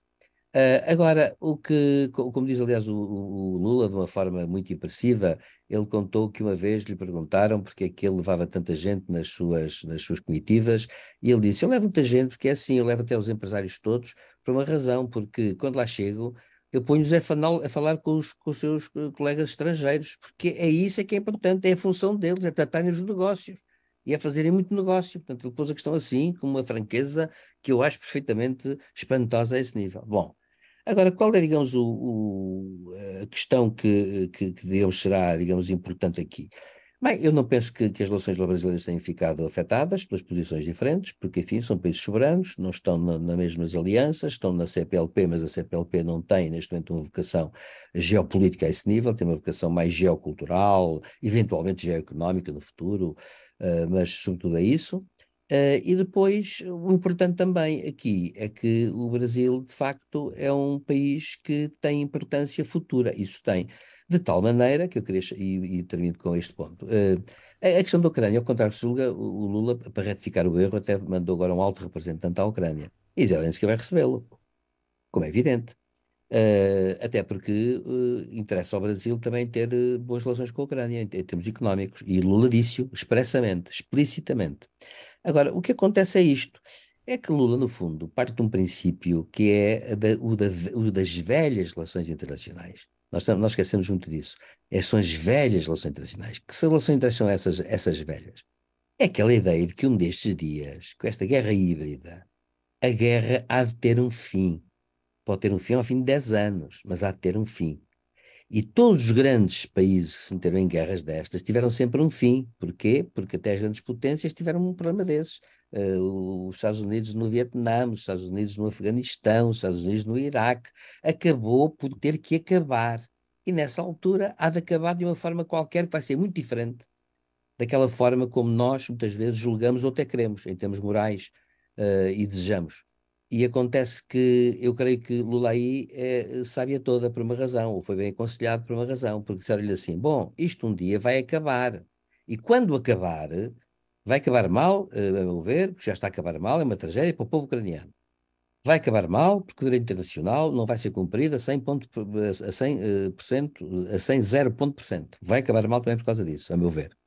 Agora, como diz aliás o Lula, de uma forma muito impressiva, ele contou que uma vez lhe perguntaram porque é que ele levava tanta gente nas suas comitivas, e ele disse: eu levo muita gente porque é assim, eu levo até os empresários todos, por uma razão, porque quando lá chego, eu ponho-os a falar com os seus colegas estrangeiros, porque é isso que é importante, é a função deles, é tratarem os negócios e a fazerem muito negócio. Portanto, ele pôs a questão assim, com uma franqueza que eu acho perfeitamente espantosa a esse nível. Bom, Agora, qual é, digamos, a questão digamos, será, digamos, importante aqui? Bem, eu não penso que as relações brasileiras tenham ficado afetadas pelas posições diferentes, porque, enfim, são países soberanos, não estão nas mesmas alianças, estão na CPLP, mas a CPLP não tem, neste momento, uma vocação geopolítica a esse nível, tem uma vocação mais geocultural, eventualmente geoeconómica no futuro, mas, sobretudo, é isso. E depois, o importante também aqui é que o Brasil, de facto, é um país que tem importância futura, isso tem. De tal maneira que eu queria, e termino com este ponto. A questão da Ucrânia, ao contrário que se julga, o Lula, para retificar o erro, até mandou agora um alto representante à Ucrânia. E Zelensky vai recebê-lo, como é evidente. Até porque interessa ao Brasil também ter boas relações com a Ucrânia, em termos económicos. E Lula disse-o expressamente, explicitamente. Agora, o que acontece é isto. É que Lula, no fundo, parte de um princípio que é o das velhas relações internacionais. Nós esquecemos muito disso. São as velhas relações internacionais. Que relações internacionais são essas velhas? É aquela ideia de que um destes dias, com esta guerra híbrida, a guerra há de ter um fim. Pode ter um fim ao fim de 10 anos, mas há de ter um fim. E todos os grandes países que se meteram em guerras destas tiveram sempre um fim. Porquê? Porque até as grandes potências tiveram um problema desses. Os Estados Unidos no Vietnã, os Estados Unidos no Afeganistão, os Estados Unidos no Iraque, acabou por ter que acabar. E nessa altura há de acabar de uma forma qualquer que vai ser muito diferente daquela forma como nós muitas vezes julgamos ou até queremos, em termos morais, e desejamos. E acontece que eu creio que Lula aí sabe a toda por uma razão, ou foi bem aconselhado por uma razão, porque disseram-lhe assim: bom, isto um dia vai acabar. E quando acabar, vai acabar mal, a meu ver, porque já está a acabar mal, é uma tragédia para o povo ucraniano. Vai acabar mal, porque o direito internacional não vai ser cumprido a 100, a 100%, a 100, 0%. Vai acabar mal também por causa disso, a meu ver.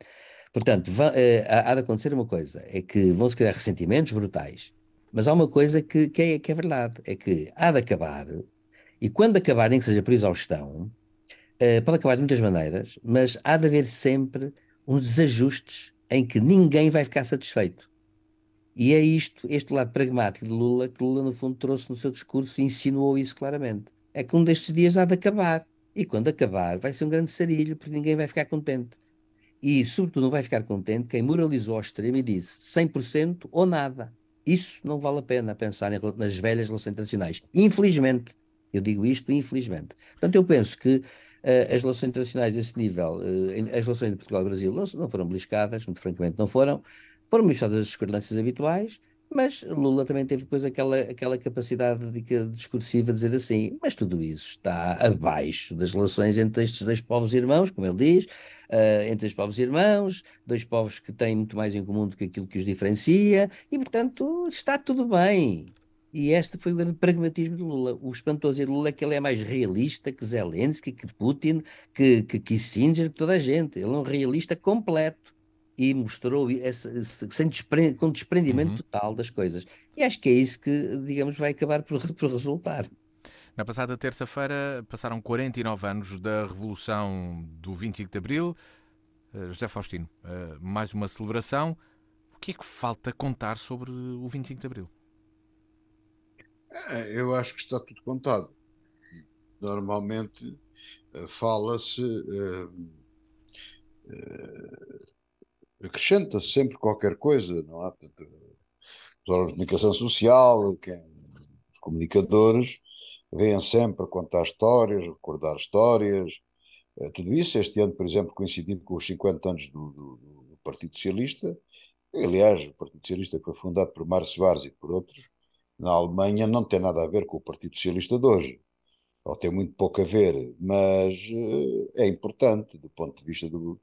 Portanto, há de acontecer uma coisa, é que vão-se criar ressentimentos brutais, mas há uma coisa que é verdade, é que há de acabar, e quando acabar, nem que seja por exaustão, pode acabar de muitas maneiras, mas há de haver sempre uns desajustes em que ninguém vai ficar satisfeito. E é isto, este lado pragmático de Lula, que Lula, no fundo, trouxe no seu discurso e insinuou isso claramente. É que um destes dias há de acabar. E quando acabar, vai ser um grande sarilho, porque ninguém vai ficar contente. E, sobretudo, não vai ficar contente quem moralizou ao extremo e disse 100% ou nada. Isso não vale a pena pensar nas velhas relações internacionais. Infelizmente, eu digo isto, infelizmente. Portanto, eu penso que as relações internacionais a esse nível, as relações de Portugal e Brasil não foram beliscadas, muito francamente não foram. Foram beliscadas as discordâncias habituais, mas Lula também teve depois aquela capacidade discursiva de dizer assim, mas tudo isso está abaixo das relações entre estes dois povos irmãos, como ele diz, entre os povos irmãos, dois povos que têm muito mais em comum do que aquilo que os diferencia, e portanto está tudo bem. E este foi o grande pragmatismo de Lula. O espantoso de Lula é que ele é mais realista que Zelensky, que Putin, que Kissinger, que toda a gente. Ele é um realista completo. E mostrou com desprendimento Uhum. total das coisas. E acho que é isso que, digamos, vai acabar por resultar. Na passada terça-feira passaram 49 anos da Revolução do 25 de Abril. José Faustino, mais uma celebração. O que é que falta contar sobre o 25 de Abril? Eu acho que está tudo contado. Normalmente fala-se, acrescenta-se sempre qualquer coisa, não há? Portanto, os órgãos de comunicação social, os comunicadores, vêm sempre a contar histórias, recordar histórias, tudo isso. Este ano, por exemplo, coincidindo com os 50 anos do Partido Socialista. Aliás, o Partido Socialista foi fundado por Mário Soares e por outros. Na Alemanha não tem nada a ver com o Partido Socialista de hoje, ou tem muito pouco a ver, mas é importante do ponto de vista do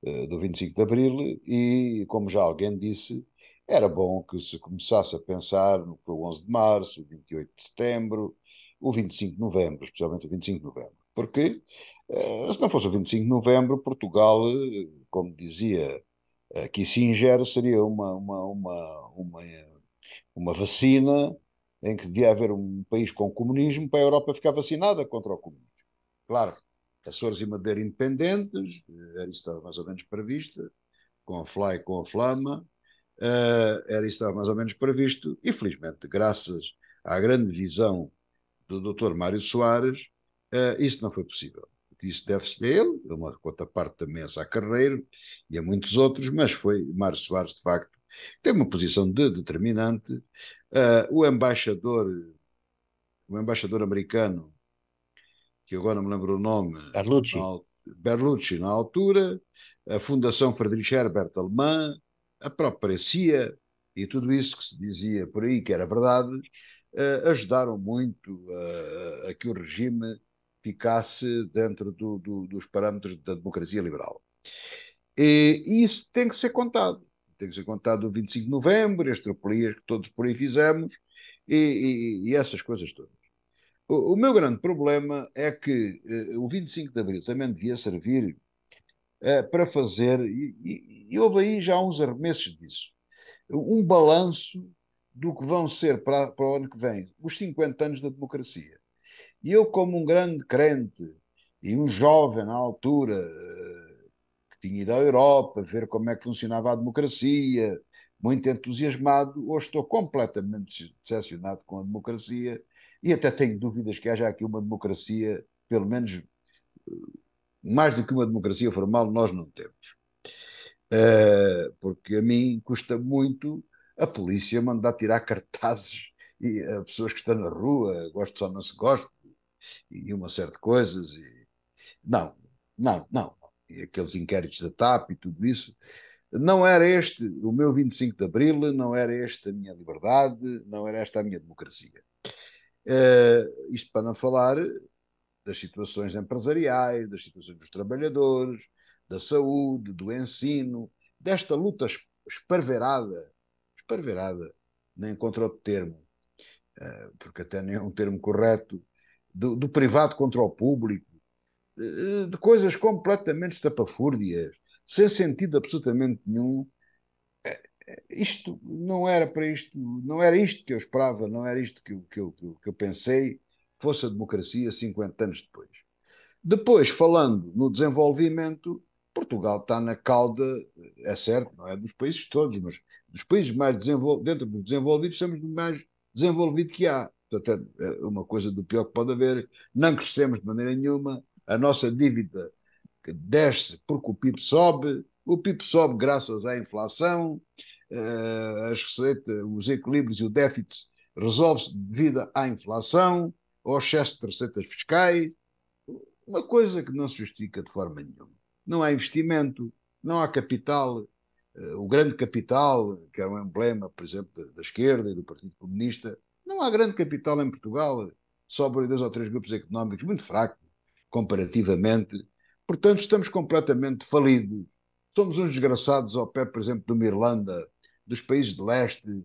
25 de Abril e, como já alguém disse, era bom que se começasse a pensar no que foi o 11 de Março, o 28 de Setembro, o 25 de Novembro, especialmente o 25 de Novembro. Porque, se não fosse o 25 de Novembro, Portugal, como dizia Kissinger, seria uma vacina em que devia haver um país com comunismo para a Europa ficar vacinada contra o comunismo. Claro, Açores e Madeira independentes, era isso que estava mais ou menos previsto, com a FLA e com a Flama, era isso que estava mais ou menos previsto, e felizmente, graças à grande visão do Dr. Mário Soares, isso não foi possível. Isso deve-se a ele, a uma conta parte também a Sá Carneiro e a muitos outros, mas foi Mário Soares, de facto, tem uma posição determinante. O embaixador americano, que agora não me lembro o nome, Carlucci. Berlucci, na altura, a Fundação Friedrich Herbert alemã, a própria CIA e tudo isso que se dizia por aí que era verdade, ajudaram muito a que o regime ficasse dentro dos parâmetros da democracia liberal. E isso tem que ser contado. Tem que ser contado o 25 de novembro, as tropelias que todos por aí fizemos e essas coisas todas. O meu grande problema é que o 25 de abril também devia servir para fazer, e houve aí já uns arremessos disso, um balanço do que vão ser para o ano que vem os 50 anos da democracia. E eu, como um grande crente e um jovem na altura, que tinha ido à Europa ver como é que funcionava a democracia, muito entusiasmado, hoje estou completamente decepcionado com a democracia e até tenho dúvidas que haja aqui uma democracia, pelo menos mais do que uma democracia formal, nós não temos. Porque a mim custa muito a polícia mandar tirar cartazes e a pessoas que estão na rua, gosto só não se gosta, e uma série de coisas. Não, não. E aqueles inquéritos da TAP e tudo isso. Não era este o meu 25 de Abril, não era esta a minha liberdade, não era esta a minha democracia. Isto para não falar das situações empresariais, das situações dos trabalhadores, da saúde, do ensino, desta luta esparverada, nem encontro outro termo, porque até nem é um termo correto, do privado contra o público, de coisas completamente estapafúrdias, sem sentido absolutamente nenhum. Isto não era para isto, não era isto que eu esperava, não era isto que eu pensei fosse a democracia 50 anos depois. Depois, falando no desenvolvimento, Portugal está na cauda, é certo, não é dos países todos, mas dos países mais desenvolvidos, dentro dos desenvolvidos, somos o mais desenvolvido que há. Portanto, é uma coisa do pior que pode haver. Não crescemos de maneira nenhuma, a nossa dívida que desce porque o PIB sobe graças à inflação, as receitas, os equilíbrios e o déficit resolve-se devido à inflação, ao excesso de receitas fiscais, uma coisa que não se justifica de forma nenhuma. Não há investimento, não há capital. O grande capital, que é um emblema, por exemplo, da esquerda e do Partido Comunista, não há grande capital em Portugal. Sobram 2 ou 3 grupos económicos muito fracos, comparativamente. Portanto, estamos completamente falidos. Somos uns desgraçados ao pé, por exemplo, de uma Irlanda, dos países de leste.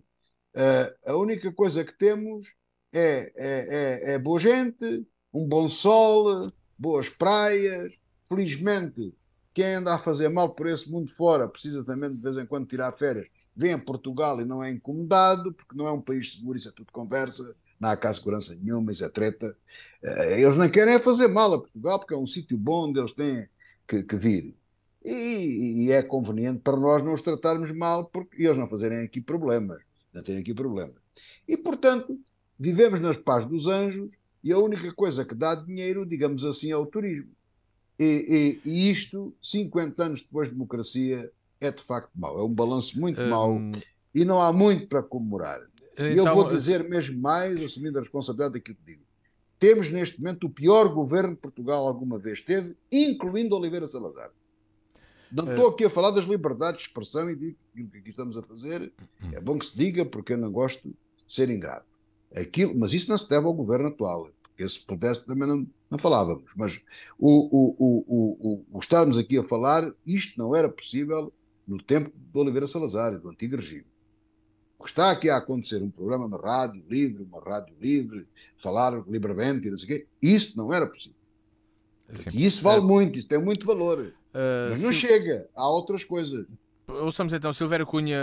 A única coisa que temos é boa gente, um bom sol, boas praias. Felizmente, quem anda a fazer mal por esse mundo fora precisa também de vez em quando tirar férias. Vem a Portugal e não é incomodado, porque não é um país seguro, isso é tudo conversa, não há cá segurança nenhuma, isso é treta. Eles não querem fazer mal a Portugal, porque é um sítio bom onde eles têm que vir. E é conveniente para nós não os tratarmos mal, porque eles não fazerem aqui problemas. Não têm aqui problemas. E, portanto, vivemos nas paz dos anjos e a única coisa que dá dinheiro, digamos assim, é o turismo. E isto, 50 anos depois de democracia, é de facto mau. É um balanço muito mau e não há muito para comemorar. E eu vou dizer mesmo mais, assumindo a responsabilidade daquilo que digo. Temos neste momento o pior governo que Portugal alguma vez teve, incluindo Oliveira Salazar. Não estou aqui a falar das liberdades de expressão e digo que o que aqui estamos a fazer é bom que se diga, porque eu não gosto de ser ingrato. Mas isso não se deve ao governo atual, porque se pudesse também não falávamos. Mas o estarmos aqui a falar, isto não era possível no tempo de Oliveira Salazar, do antigo regime. O que está aqui a acontecer, um programa na rádio livre, uma rádio livre, falar livremente e não sei o quê, isso não era possível. E isso vale muito, isso tem muito valor. Mas não chega, há outras coisas. Ouçamos então, Silvério Cunha,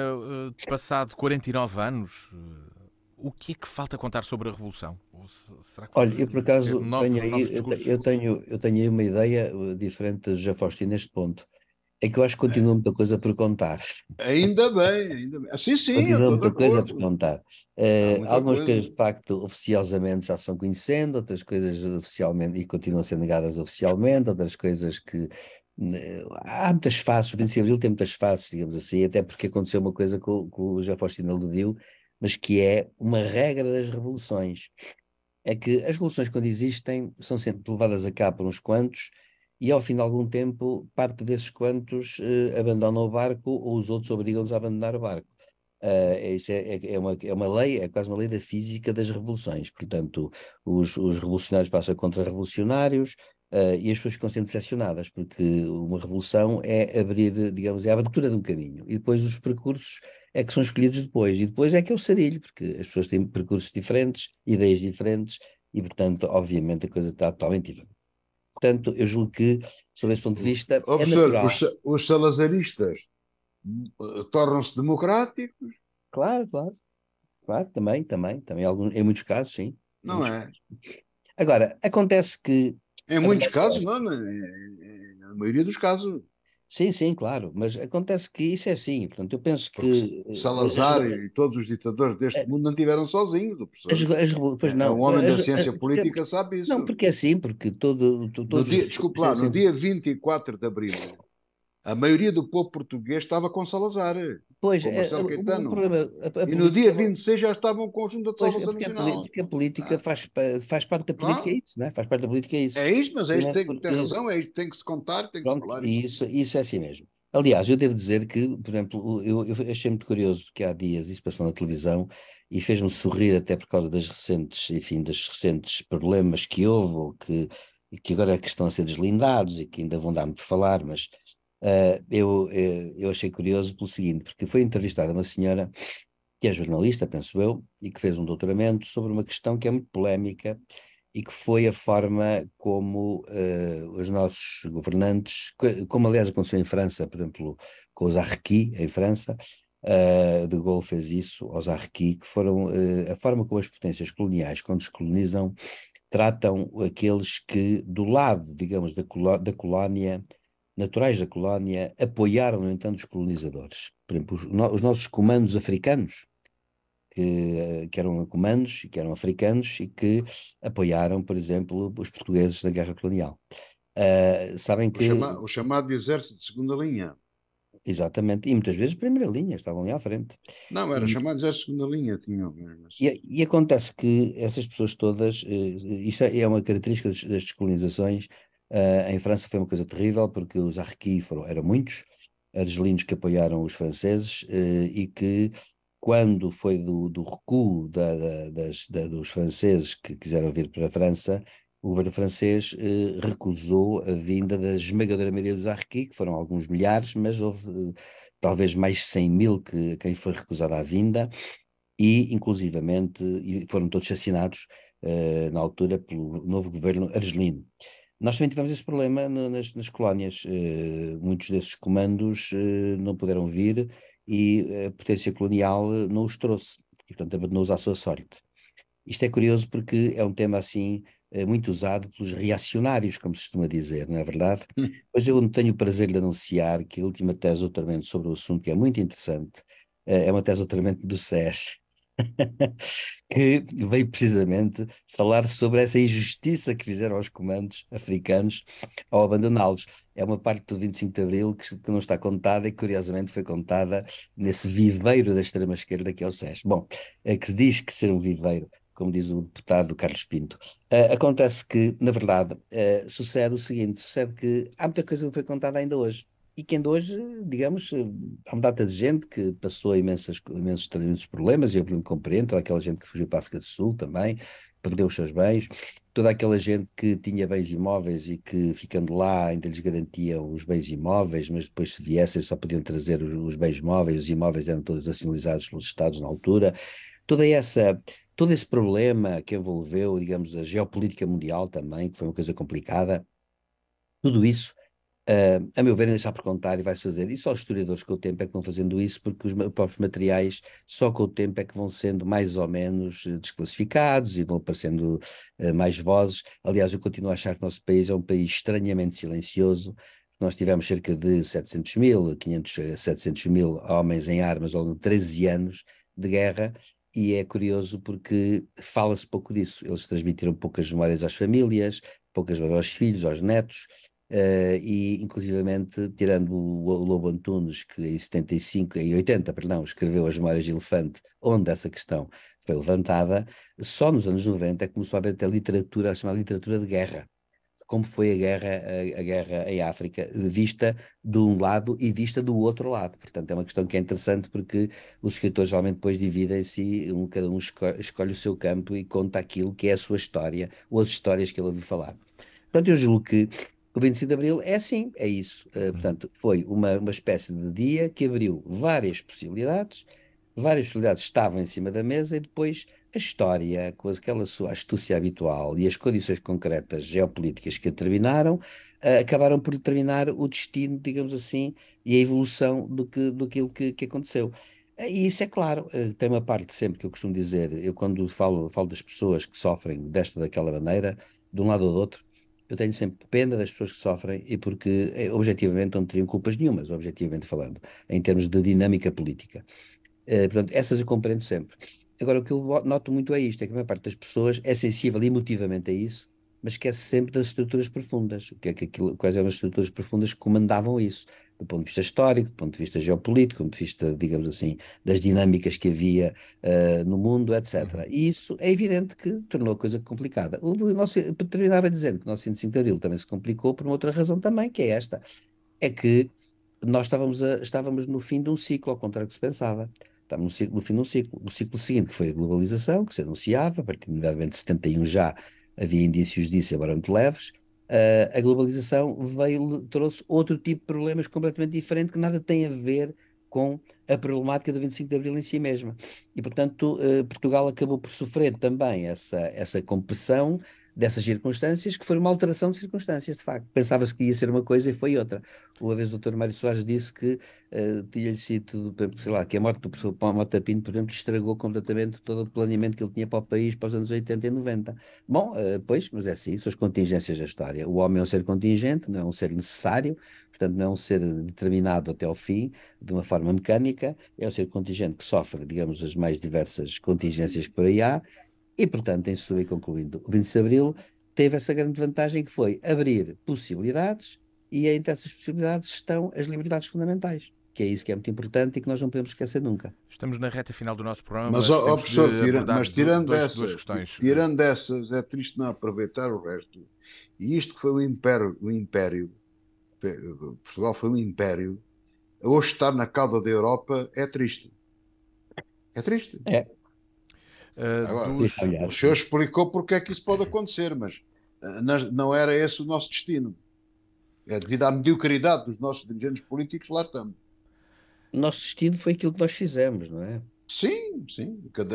passado 49 anos, o que é que falta contar sobre a Revolução? Será que olha, eu por acaso tenho aí uma ideia diferente de José Faustino neste ponto. É que eu acho que continua muita coisa por contar. Ainda bem, ainda bem. Sim, sim, eu Continua estou de muita coisa por acordo. contar. Há muita Algumas coisas, coisa. de facto, oficiosamente já se vão conhecendo, outras coisas oficialmente e continuam a ser negadas oficialmente, outras coisas que. Há muitas faces, o 25 de Abril tem muitas faces, digamos assim, até porque aconteceu uma coisa que o José Faustino aludiu, mas que é uma regra das revoluções. É que as revoluções, quando existem, são sempre levadas a cabo por uns quantos, e ao fim de algum tempo, parte desses quantos abandonam o barco ou os outros obrigam-nos a abandonar o barco. Isso é uma lei, é quase uma lei da física das revoluções. Portanto, os revolucionários passam contra revolucionários, e as pessoas ficam sempre decepcionadas, porque uma revolução é abrir, digamos, é a abertura de um caminho. E depois os percursos é que são escolhidos depois. E depois é que é o sarilho, porque as pessoas têm percursos diferentes, ideias diferentes, e, portanto, obviamente, a coisa está totalmente diferente. Portanto, eu julgo que, sob esse ponto de vista, Ó, é professor, natural. os salazaristas tornam-se democráticos, Claro, claro, claro, também, em muitos casos, sim. Em não muitos é? casos. Agora, acontece que Em a muitos verdade é casos, esta. não, na maioria dos casos. Sim, sim, claro, mas acontece que isso é assim. Portanto, eu penso Porque que Salazar e todos os ditadores deste mundo não tiveram sozinhos, o professor. pois É um não, homem da ciência política, sabe não, isso. porque é assim, porque No todos os dia, regimes desculpe têm lá, no sempre. dia 24 de Abril, a maioria do povo português estava com Salazar, Pois, com Marcelo o Caetano. problema, a E no dia política. 26 já estavam com a Junta de Pois, é Salvação Nacional. porque a política Ah, faz parte da política, é pronto. isso, né? Faz parte da política, é isso. É isto, mas é isto, Né? tem Porque, razão, é isto, tem que se contar, tem que se pronto, falar isto. e isso é assim mesmo. Aliás, eu devo dizer que, por exemplo, eu achei muito curioso, porque há dias isso passou na televisão e fez-me sorrir até por causa das recentes, enfim, dos recentes problemas que houve, ou que agora é que estão a ser deslindados e que ainda vão dar muito por falar, mas eu achei curioso pelo seguinte, porque foi entrevistada uma senhora que é jornalista, penso eu, e que fez um doutoramento sobre uma questão que é muito polémica e que foi a forma como os nossos governantes, como aliás aconteceu em França, por exemplo, com os Harkis, em França, de Gaulle fez isso aos Harkis, que foram a forma como as potências coloniais, quando descolonizam, tratam aqueles que, do lado, digamos, da colónia, naturais da colónia, apoiaram, no entanto, os colonizadores. Por exemplo, os nossos comandos africanos, que eram comandos, que eram africanos e que apoiaram, por exemplo, os portugueses na guerra colonial. Sabem que, O chamado exército de segunda linha. exatamente, e muitas vezes primeira linha, estavam ali à frente. Não, era E, chamado exército de segunda linha, tinham mesmo assim. e acontece que essas pessoas todas, isto é uma característica das descolonizações. Em França foi uma coisa terrível, porque os Harkis eram muitos, argelinos que apoiaram os franceses, e que quando foi do recuo dos franceses que quiseram vir para a França, o governo francês recusou a vinda da esmagadora maioria dos Harkis, que foram alguns milhares, mas houve talvez mais 100 mil a quem foi recusada a vinda, e inclusivamente e foram todos assassinados na altura pelo novo governo argelino. Nós também tivemos esse problema nas colónias. Muitos desses comandos não puderam vir e a potência colonial não os trouxe, e portanto abandonou-os à sua sorte. Isto é curioso porque é um tema assim muito usado pelos reacionários, como se costuma dizer, não é verdade? Pois eu tenho o prazer de anunciar que a última tese de doutoramento sobre o assunto, que é muito interessante, é uma tese de doutoramento do SES, que veio precisamente falar sobre essa injustiça que fizeram aos comandos africanos ao abandoná-los. É uma parte do 25 de Abril que não está contada e que curiosamente foi contada nesse viveiro da extrema-esquerda que é o SES. Bom, é que se diz que ser um viveiro, como diz o deputado Carlos Pinto. Acontece que, na verdade, sucede o seguinte, sucede que há muita coisa que foi contada ainda hoje. E que ainda hoje, digamos, há uma data de gente que passou imensos problemas, e eu compreendo, toda aquela gente que fugiu para a África do Sul também, perdeu os seus bens, toda aquela gente que tinha bens imóveis e que, ficando lá, ainda lhes garantiam os bens imóveis, mas depois, se viessem, só podiam trazer os bens móveis, os imóveis eram todos nacionalizados pelos Estados na altura. Toda essa, todo esse problema que envolveu, digamos, a geopolítica mundial também, que foi uma coisa complicada, tudo isso a meu ver, ainda está por contar e vai-se fazer. E só os historiadores com o tempo é que vão fazendo isso, porque os próprios materiais, só com o tempo é que vão sendo mais ou menos desclassificados e vão aparecendo mais vozes. Aliás, eu continuo a achar que o nosso país é um país estranhamente silencioso. Nós tivemos cerca de 700 mil, 500, 700 mil homens em armas ao longo de 13 anos de guerra, e é curioso porque fala-se pouco disso. Eles transmitiram poucas memórias às famílias, poucas memórias aos filhos, aos netos, e inclusivamente, tirando o Lobo Antunes, que em 75, em 80, perdão, escreveu As Memórias de Elefante, onde essa questão foi levantada, só nos anos 90 é que começou a haver até literatura, a chamada literatura de guerra, como foi a guerra em África, vista de um lado e vista do outro lado. Portanto, é uma questão que é interessante porque os escritores geralmente depois dividem-se e cada um escolhe o seu campo e conta aquilo que é a sua história ou as histórias que ele ouviu falar. Portanto, eu julgo que o 25 de Abril é assim, é isso. Portanto, foi uma espécie de dia que abriu várias possibilidades estavam em cima da mesa e depois a história, com aquela sua astúcia habitual e as condições concretas geopolíticas que a determinaram, acabaram por determinar o destino, digamos assim, e a evolução daquilo que aconteceu. E isso é claro, tem uma parte sempre que eu costumo dizer, eu quando falo das pessoas que sofrem desta ou daquela maneira, de um lado ou do outro, eu tenho sempre pena das pessoas que sofrem e porque, objetivamente, não teriam culpas nenhumas, objetivamente falando, em termos de dinâmica política. Portanto, essas eu compreendo sempre. Agora, o que eu noto muito é isto, é que a maior parte das pessoas é sensível emotivamente a isso, mas esquece sempre das estruturas profundas. O que é que quais eram as estruturas profundas que comandavam isso? Do ponto de vista histórico, do ponto de vista geopolítico, do ponto de vista, digamos assim, das dinâmicas que havia no mundo, etc. E isso é evidente que tornou a coisa complicada. Terminava dizendo que o nosso 25 de Abril também se complicou por uma outra razão também, que é esta, é que nós estávamos no fim de um ciclo, ao contrário do que se pensava. Estávamos no fim de um ciclo. O ciclo seguinte, que foi a globalização, que se anunciava, a partir de 71 já havia indícios disso, embora muito leves. A globalização trouxe outro tipo de problemas completamente diferente, que nada tem a ver com a problemática do 25 de Abril em si mesma. E, portanto, Portugal acabou por sofrer também essa compressão dessas circunstâncias, que foi uma alteração de circunstâncias, de facto. Pensava-se que ia ser uma coisa e foi outra. Uma vez o Dr. Mário Soares disse que tinha-lhe sido, sei lá, que a morte do professor Paulo Mota Pinto, por exemplo, estragou completamente todo o planeamento que ele tinha para o país para os anos 80 e 90. Bom, pois, mas é assim, são as contingências da história. O homem é um ser contingente, não é um ser necessário, portanto não é um ser determinado até ao fim, de uma forma mecânica, é um ser contingente que sofre, digamos, as mais diversas contingências que por aí há, e, portanto, em suma e concluindo, o 25 de Abril teve essa grande vantagem que foi abrir possibilidades e entre essas possibilidades estão as liberdades fundamentais, que é isso que é muito importante e que nós não podemos esquecer nunca. Estamos na reta final do nosso programa, Mas, mas temos professor, de abordar mas tirando, duas questões. tirando essas, é triste não aproveitar o resto. E isto que foi Portugal foi um império. Hoje estar na cauda da Europa é triste. É triste. É, Agora, o aliás, senhor explicou porque é que isso pode acontecer, mas não era esse o nosso destino. É devido à mediocridade dos nossos dirigentes políticos, lá estamos. o nosso destino foi aquilo que nós fizemos, não é? Sim, sim. Não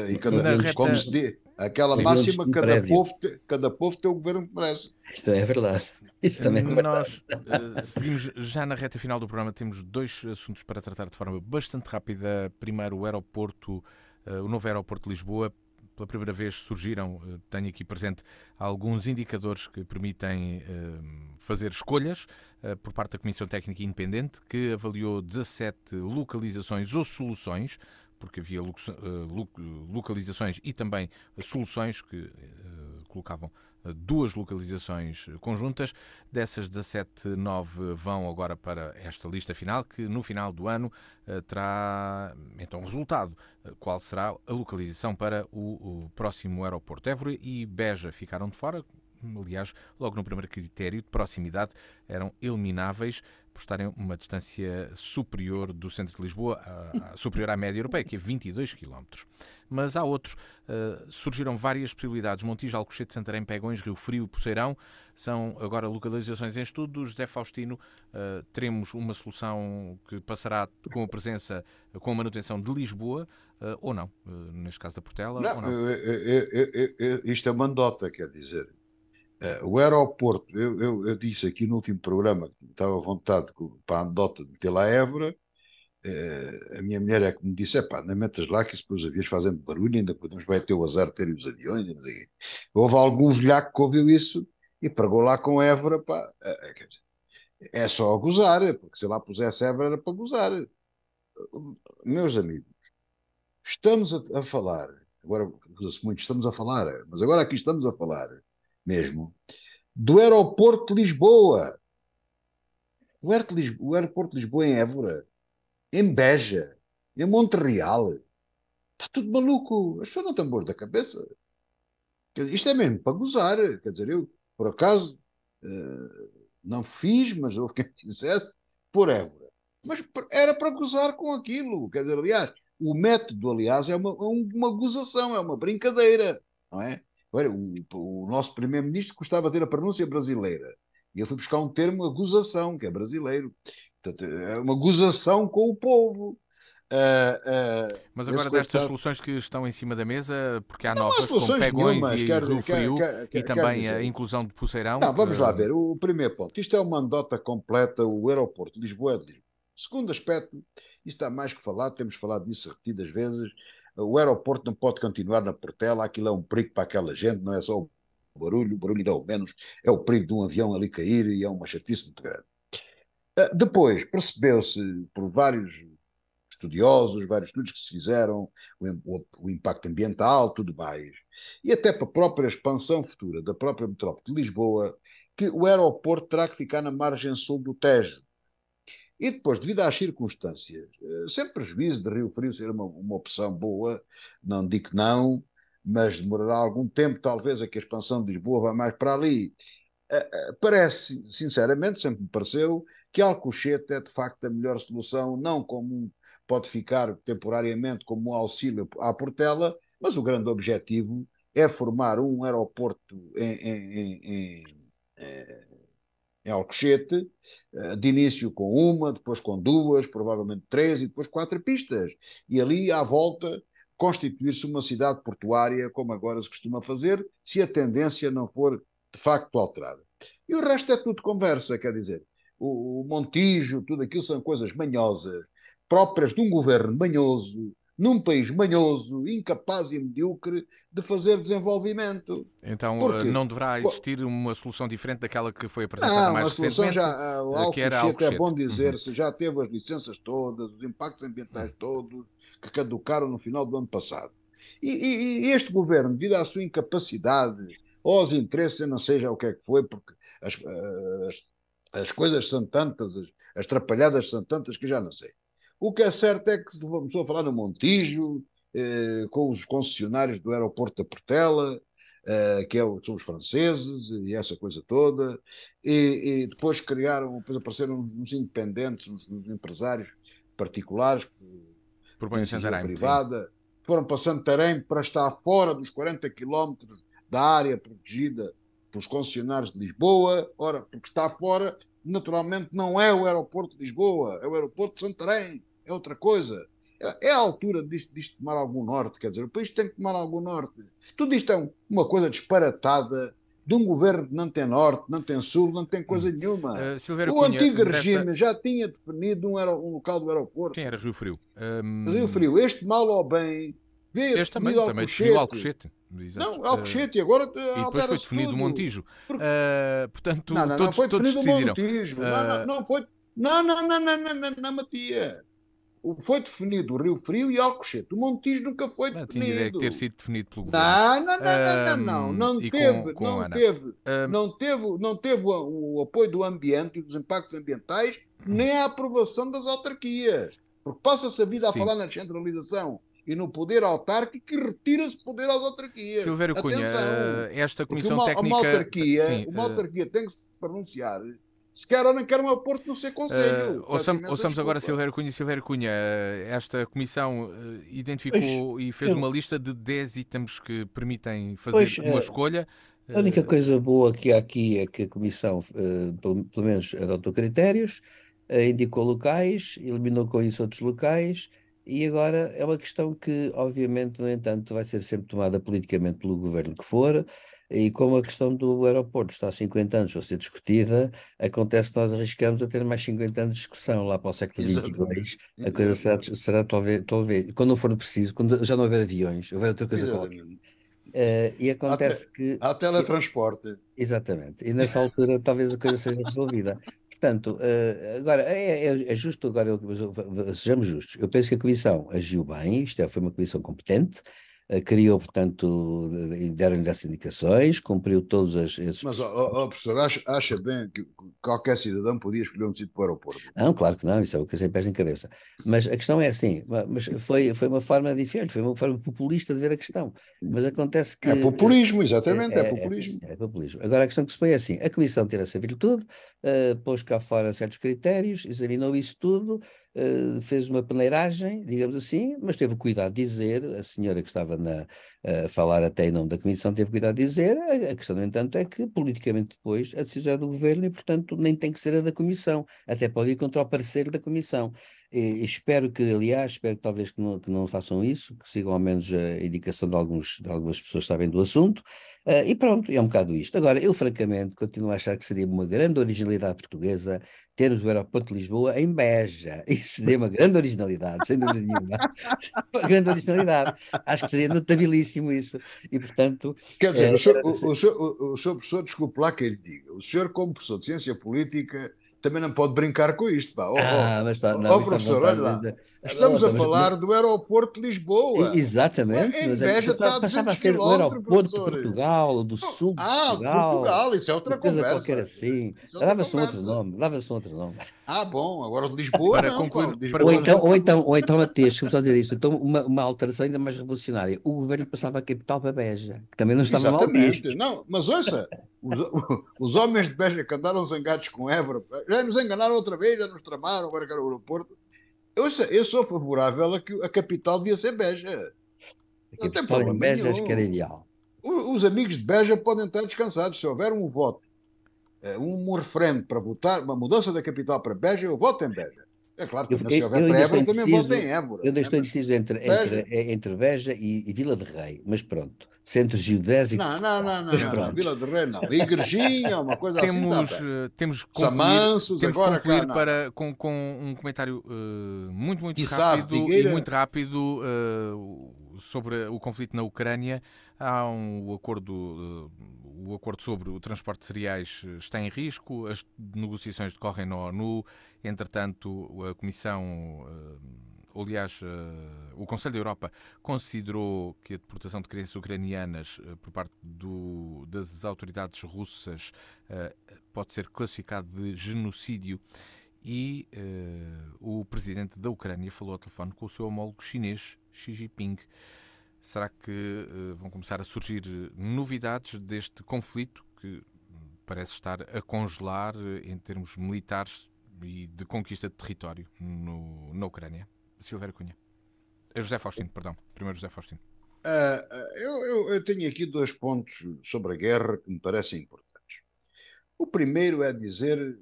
Na havia um Como destino, reta, se diz, aquela não sim, havia um máxima, destino prévio. cada povo tem o governo que merece. Isto é verdade. Isso também é verdade. nós seguimos já na reta final do programa. Temos dois assuntos para tratar de forma bastante rápida. Primeiro, o aeroporto, o novo aeroporto de Lisboa. Pela primeira vez surgiram, tenho aqui presente, alguns indicadores que permitem fazer escolhas por parte da Comissão Técnica Independente, que avaliou 17 localizações ou soluções, porque havia localizações e também soluções que colocavam duas localizações conjuntas. Dessas 17, 9 vão agora para esta lista final, que no final do ano terá então resultado. Qual será a localização para o próximo aeroporto? Évora e Beja ficaram de fora. Aliás, logo no primeiro critério de proximidade eram elimináveis por estarem a uma distância superior do centro de Lisboa, superior à média europeia, que é 22 km. Mas há outros. Surgiram várias possibilidades. Montijo, Alcochete, Santarém, Pegões, Rio Frio e Poceirão são agora localizações em estudo. José Faustino, teremos uma solução que passará com a presença, com a manutenção de Lisboa, ou não, neste caso da Portela, Não, ou não. isto é uma andota, quer dizer. O aeroporto, eu disse aqui no último programa que estava à vontade para a andota de meter lá Évora. A minha mulher é que me disse: pá, não metas lá que isso depois os aviões fazem barulho, ainda podemos vai ter o azar de ter os aviões. Não sei. Houve algum velhaco que ouviu isso e pregou lá com Évora, pá. Quer dizer, É só gozar, porque se lá pusesse Évora era para gozar. Meus amigos, estamos a falar, agora usa-se muito, estamos a falar, mas agora aqui estamos a falar mesmo do aeroporto de Lisboa. O aeroporto de Lisboa em Évora, em Beja, em Montreal. Está tudo maluco. As pessoas não estão boas da cabeça. Isto é mesmo para gozar. Quer dizer, eu, por acaso, não fiz, mas houve quem fizesse por Évora. Mas era para gozar com aquilo. Quer dizer, aliás, o método, aliás, é uma gozação, é uma brincadeira, não é? Olha, o nosso primeiro-ministro gostava de ter a pronúncia brasileira. E eu fui buscar um termo, a gozação, que é brasileiro. Portanto, é uma gozação com o povo. Mas Esse agora destas coitado. soluções que estão em cima da mesa, porque há Não há novas, como soluções Pegões nenhumas, e Rio Frio e quer também a dizer. inclusão de Poceirão, Não, vamos lá ver. O primeiro ponto. Isto é uma anedota completa. O aeroporto de Lisboa é de Lisboa. Segundo aspecto, isto está mais que falado, temos falado disso repetidas vezes. O aeroporto não pode continuar na Portela, aquilo é um perigo para aquela gente, não é só o barulho dá o menos, é o perigo de um avião ali cair e é uma chatice muito grande. Depois, percebeu-se por vários estudiosos, vários estudos que se fizeram, o impacto ambiental, tudo mais, e até para a própria expansão futura da própria metrópole de Lisboa, que o aeroporto terá que ficar na margem sul do Tejo. E depois, devido às circunstâncias, sem prejuízo de Rio Frio ser uma opção boa, não digo que não, mas demorará algum tempo, talvez, a que a expansão de Lisboa vá mais para ali. Parece, sinceramente, sempre me pareceu, que Alcochete é de facto a melhor solução, não como pode ficar temporariamente como um auxílio à Portela, mas o grande objetivo é formar um aeroporto em Alcochete, de início com uma, depois com duas, provavelmente três e depois quatro pistas. E ali à volta constituir-se uma cidade portuária, como agora se costuma fazer, se a tendência não for de facto alterada. E o resto é tudo conversa, quer dizer, o Montijo, tudo aquilo são coisas manhosas, próprias de um governo manhoso, num país manhoso, incapaz e medíocre de fazer desenvolvimento. então Porquê? não deverá existir uma solução diferente daquela que foi apresentada Não, mais a solução recentemente, já, o que era Alcochete é bom Alcochete. dizer-se, já teve as licenças todas, os impactos ambientais todos, que caducaram no final do ano passado. E este governo, devido à sua incapacidade, ou aos interesses, eu não sei já o que é que foi, porque as coisas são tantas, as trapalhadas são tantas que já não sei. O que é certo é que se começou a falar no Montijo, com os concessionários do aeroporto da Portela, são os franceses e essa coisa toda, e depois depois apareceram uns independentes, uns empresários particulares, de Propõe o iniciativa Santarém, sim. privada, foram para Santarém para estar fora dos 40 quilómetros da área protegida pelos concessionários de Lisboa. Ora, porque está fora, naturalmente não é o aeroporto de Lisboa, é o aeroporto de Santarém, é outra coisa. É a altura disto tomar algum norte, quer dizer, o país tem que tomar algum norte. Tudo isto é uma coisa disparatada de um governo que não tem norte, não tem sul, não tem coisa nenhuma. Silvério O Cunha, antigo desta... regime já tinha definido um local do Quem aeroporto. era Rio Frio? Rio Frio, este mal ou bem, veio Este definido também definiu Alcochete. Alcochete. Exato. Não, Alcochete, e agora E depois foi altera-se definido o tudo. Montijo. Porque... Portanto, Não foi todos definido o decidiram. Montijo. Não foi. Não, Matia. Foi definido o Rio Frio e Alcochete. O Montijo nunca foi Tinha ideia de ter definido. sido definido pelo governo. Não E teve, com a Ana. não teve o apoio do ambiente e dos impactos ambientais, nem a aprovação das autarquias. Porque passa-se a vida a Sim. falar na descentralização e no poder autárquico que retira-se poder às autarquias. Silvério Cunha, Atenção, esta porque comissão técnica... uma autarquia tem que se pronunciar se quer ou não quer um aeroporto no seu conselho. Ouçamos agora Silvério Cunha. Silvério Cunha, esta comissão identificou e fez uma lista de 10 itens que permitem fazer uma escolha. A única coisa boa que há aqui é que a Comissão, pelo menos, adotou critérios, indicou locais, eliminou com isso outros locais, e agora é uma questão que, obviamente, no entanto, vai ser sempre tomada politicamente pelo governo que for, e como a questão do aeroporto está há 50 anos a ser discutida, acontece que nós arriscamos a ter mais 50 anos de discussão lá para o século XXII. A coisa será talvez, quando não for preciso, quando já não houver aviões, houver outra coisa qualquer. E acontece que... Há teletransporte. Exatamente. E nessa altura talvez a coisa seja resolvida. portanto, agora, é justo, agora, sejamos justos, eu penso que a Comissão agiu bem, foi uma Comissão competente, criou, portanto, deram-lhe essas indicações, cumpriu todos esses Mas, pressupostos. professor, acha bem que qualquer cidadão podia escolher um sítio para o aeroporto? Não, claro que não, isso é o que eu sempre pés em cabeça. Mas a questão é assim, mas foi uma forma diferente, foi uma forma populista de ver a questão. Mas acontece que É populismo, exatamente, é sim, populismo. senhor, é populismo. Agora a questão que se põe é assim, a Comissão teve essa virtude, pôs cá fora certos critérios, examinou isso tudo, fez uma peneiragem, digamos assim, mas teve cuidado de dizer, a senhora que estava a falar até em nome da Comissão teve cuidado de dizer, a questão, no entanto, é que politicamente depois a decisão é do Governo e, portanto, nem tem que ser a da Comissão, até pode ir contra o parecer da Comissão. E espero que, aliás, espero que talvez que não façam isso, que sigam ao menos a indicação de algumas pessoas que sabem do assunto, e pronto, é um bocado isto. Agora, eu francamente continuo a achar que seria uma grande originalidade portuguesa termos o aeroporto de Lisboa em Beja. Isso seria uma grande originalidade, sem dúvida nenhuma. Uma grande originalidade. Acho que seria notabilíssimo isso. E, portanto, Quer dizer, eh, o senhor professor, desculpe lá que ele diga, o senhor, como professor de ciência política, também não pode brincar com isto, pá. mas não, isso à Professor, olha lá, vontade. estamos a Ouça, falar do aeroporto de Lisboa. exatamente, Em mas Beja está a passava a 200 ser o quilómetros, aeroporto de professor. Portugal, ou do sul de De Portugal, Portugal, isso é outra uma coisa qualquer conversa. assim. Isso é outra Dava-se um outro conversa. nome, dava-se um outro nome. Bom, agora de Lisboa Para não, pá. concluir, De para Ou Lisboa. então, concluir, ou então, ou então, Matias, deixa-me só dizer isto, então uma alteração ainda mais revolucionária. O governo passava a capital para Beja, que também não estava mal Exatamente. visto. Não, mas ouça, os, os homens de Beja que andaram zangados com Évora, já nos enganaram outra vez, já nos tramaram, agora quero o aeroporto. Ouça, eu sou favorável a que a capital devia ser Beja. A Não tem capital em problema Beja acho que era nenhum. ideal. Os amigos de Beja podem estar descansados. Se houver um voto, um referendo para votar, uma mudança da capital para Beja, eu voto em Beja. É claro, Eu, também se eu- houver eu para ainda estou Évora, também voto indeciso, em Évora. eu ainda Né? estou Mas indeciso Beja. entre Beja e Vila de Rei, mas pronto, centro geodésico de Não, não, Portugal, não, não, mas não, não. pronto. Vila de Rei não. Igrejinha, uma coisa assim, está temos, bem. temos que concluir, Samanços, temos que agora cá, concluir não, não. com um comentário muito Quiçá, rápido e Figueira. muito rápido sobre o conflito na Ucrânia. Há o acordo sobre o transporte de cereais está em risco, as negociações decorrem na ONU, entretanto a Comissão, aliás, o Conselho da Europa considerou que a deportação de crianças ucranianas por parte das autoridades russas pode ser classificado de genocídio e o presidente da Ucrânia falou ao telefone com o seu homólogo chinês, Xi Jinping. Será que vão começar a surgir novidades deste conflito que parece estar a congelar em termos militares e de conquista de território na Ucrânia? Silvério Cunha. José Faustino, perdão. Primeiro José Faustino. Eu tenho aqui dois pontos sobre a guerra que me parecem importantes. O primeiro é dizer,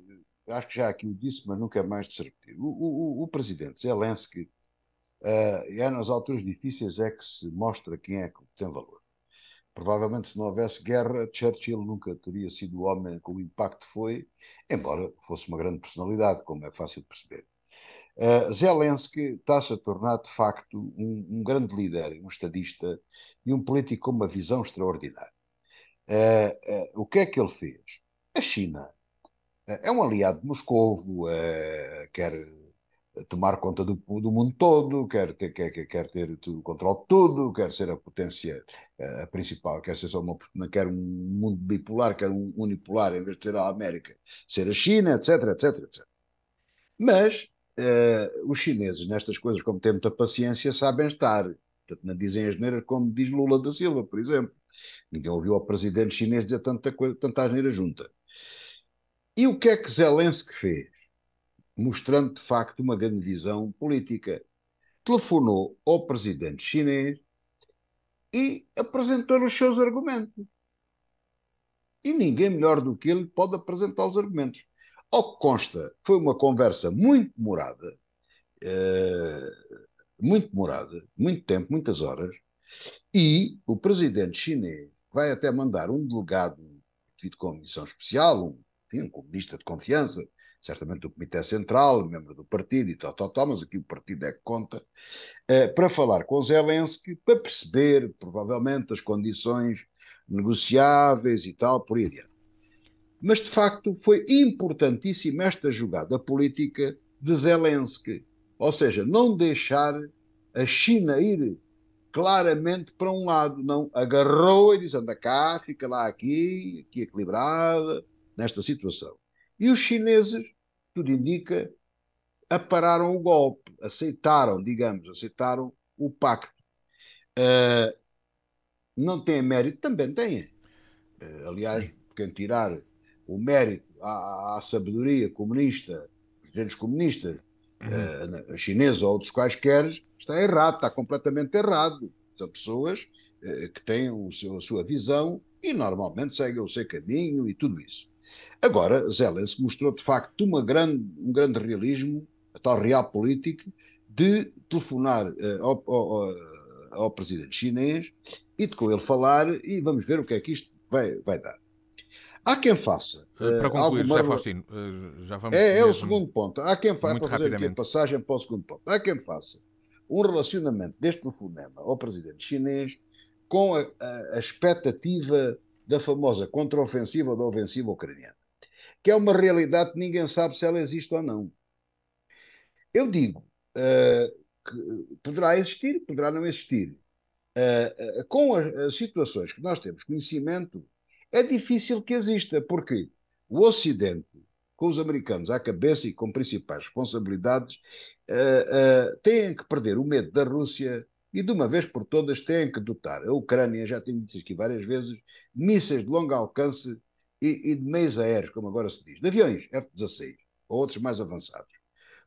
acho que já aqui o disse, mas nunca é mais de se repetir. O presidente Zelensky, é nas alturas difíceis é que se mostra quem é que tem valor. Provavelmente, se não houvesse guerra, Churchill nunca teria sido o homem com o impacto que foi, embora fosse uma grande personalidade, como é fácil de perceber. Zelensky está-se a tornar, de facto, um grande líder, um estadista e um político com uma visão extraordinária. O que é que ele fez? A China é um aliado de Moscovo, quer tomar conta do mundo todo, quer ter o controle de tudo, quer ser a potência principal, quer ser só quer um mundo bipolar, quer um unipolar, em vez de ser a América, ser a China, etc, etc, etc. Mas os chineses, nestas coisas, como têm muita paciência, sabem estar. Portanto, não dizem asneiras como diz Lula da Silva, por exemplo. Ninguém ouviu ao presidente chinês dizer tanta coisa, tanta asneira junta. E o que é que Zelensky fez? Mostrando, de facto, uma grande visão política. Telefonou ao presidente chinês e apresentou-lhe os seus argumentos. E ninguém melhor do que ele pode apresentar os argumentos. Ao que consta, foi uma conversa eh, muito demorada, muito tempo, muitas horas, e o presidente chinês vai até mandar um delegado de comissão especial, um comunista de confiança, certamente do Comitê Central, membro do partido e tal, mas aqui o partido é que conta, para falar com Zelensky, para perceber, provavelmente, as condições negociáveis e tal, por aí adiante. Mas, de facto, foi importantíssima esta jogada política de Zelensky. Ou seja, não deixar a China ir claramente para um lado, não agarrou e disse, anda cá, fica lá aqui equilibrada, nesta situação. E os chineses, tudo indica, apararam o golpe, aceitaram o pacto. Uh, não tem mérito? Também tem. Aliás, quem tirar o mérito à sabedoria comunista, presidentes comunistas, chineses ou outros quaisquer, está errado, está completamente errado. São pessoas que têm a sua visão e normalmente seguem o seu caminho e tudo isso. Agora, Zelensky mostrou de facto um grande realismo, a tal realpolitik, de telefonar ao presidente chinês e de com ele falar e vamos ver o que é que isto vai dar. Há quem faça para concluir, José Faustino, já vamos mesmo o segundo ponto. Há quem faça, para fazer aqui a passagem para o segundo ponto, há quem faça um relacionamento deste telefonema ao presidente chinês com a expectativa da famosa contraofensiva ou da ofensiva ucraniana, que é uma realidade que ninguém sabe se ela existe ou não. Eu digo que poderá existir, poderá não existir. Com as situações que nós temos conhecimento, é difícil que exista, porque o Ocidente, com os americanos à cabeça e com principais responsabilidades, têm que perder o medo da Rússia e, de uma vez por todas, têm que dotar a Ucrânia, já tenho dito aqui várias vezes, mísseis de longo alcance e de meios aéreos, como agora se diz, de aviões F-16 ou outros mais avançados.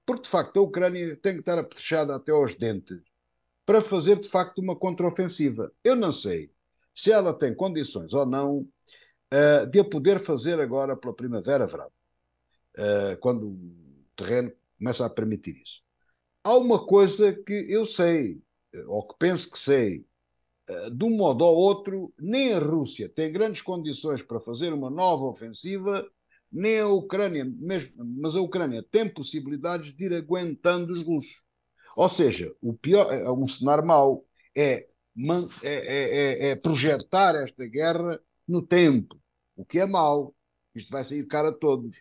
Porque, de facto, a Ucrânia tem que estar apetrechada até aos dentes para fazer, de facto, uma contraofensiva. Eu não sei se ela tem condições ou não de a poder fazer agora pela primavera-verão, quando o terreno começa a permitir isso. Há uma coisa que eu sei, ou que penso que sei, de um modo ou outro, nem a Rússia tem grandes condições para fazer uma nova ofensiva, nem a Ucrânia, mesmo, mas a Ucrânia tem possibilidades de ir aguentando os russos. Ou seja, o pior, um cenário mau é, é projetar esta guerra no tempo, o que é mau. Isto vai sair cara a todos.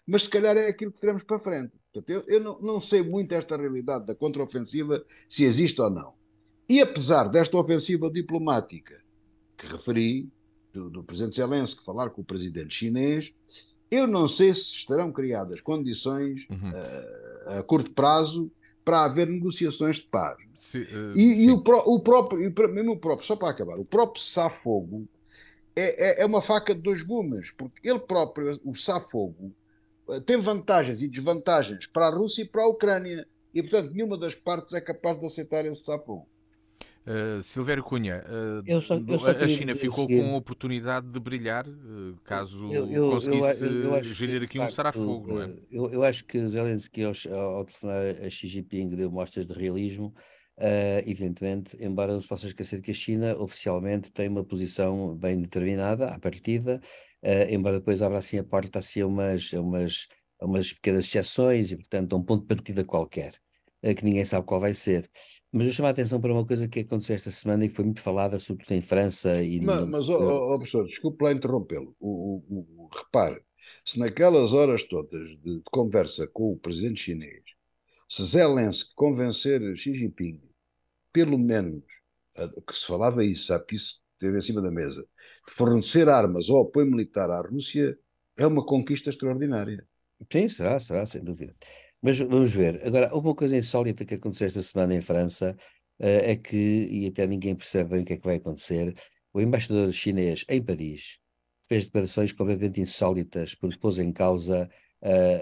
Mas se calhar é aquilo que teremos para frente. Portanto, eu não sei muito esta realidade da contraofensiva, se existe ou não. E apesar desta ofensiva diplomática que referi, do presidente Zelensky falar com o presidente chinês, eu não sei se estarão criadas condições a curto prazo para haver negociações de paz. O próprio, só para acabar, o próprio cessar-fogo é uma faca de dois gumes, porque ele próprio, o cessar-fogo, tem vantagens e desvantagens para a Rússia e para a Ucrânia. E, portanto, nenhuma das partes é capaz de aceitar esse cessar-fogo. Silvério Cunha, eu só a China ficou com a oportunidade de brilhar caso conseguisse gerir aqui um cessar-fogo, não é? Eu acho que Zelensky, ao telefonar a Xi Jinping, deu mostras de realismo, evidentemente, embora não se possa esquecer que a China oficialmente tem uma posição bem determinada à partida, embora depois abra assim a porta assim, a umas pequenas exceções e, portanto, a um ponto de partida qualquer, que ninguém sabe qual vai ser. Mas eu chamo a atenção para uma coisa que aconteceu esta semana e que foi muito falada, sobretudo em França e Mas professor, desculpe lá interrompê-lo. Repare, se naquelas horas todas de conversa com o presidente chinês, se Zelensky convencer Xi Jinping, pelo menos, que se falava isso, sabe que isso esteve em cima da mesa, de fornecer armas ou apoio militar à Rússia, é uma conquista extraordinária. Sim, será, sem dúvida. Mas vamos ver. Agora, houve uma coisa insólita que aconteceu esta semana em França, é que, e até ninguém percebe bem o que é que vai acontecer, o embaixador chinês em Paris fez declarações completamente insólitas porque pôs em causa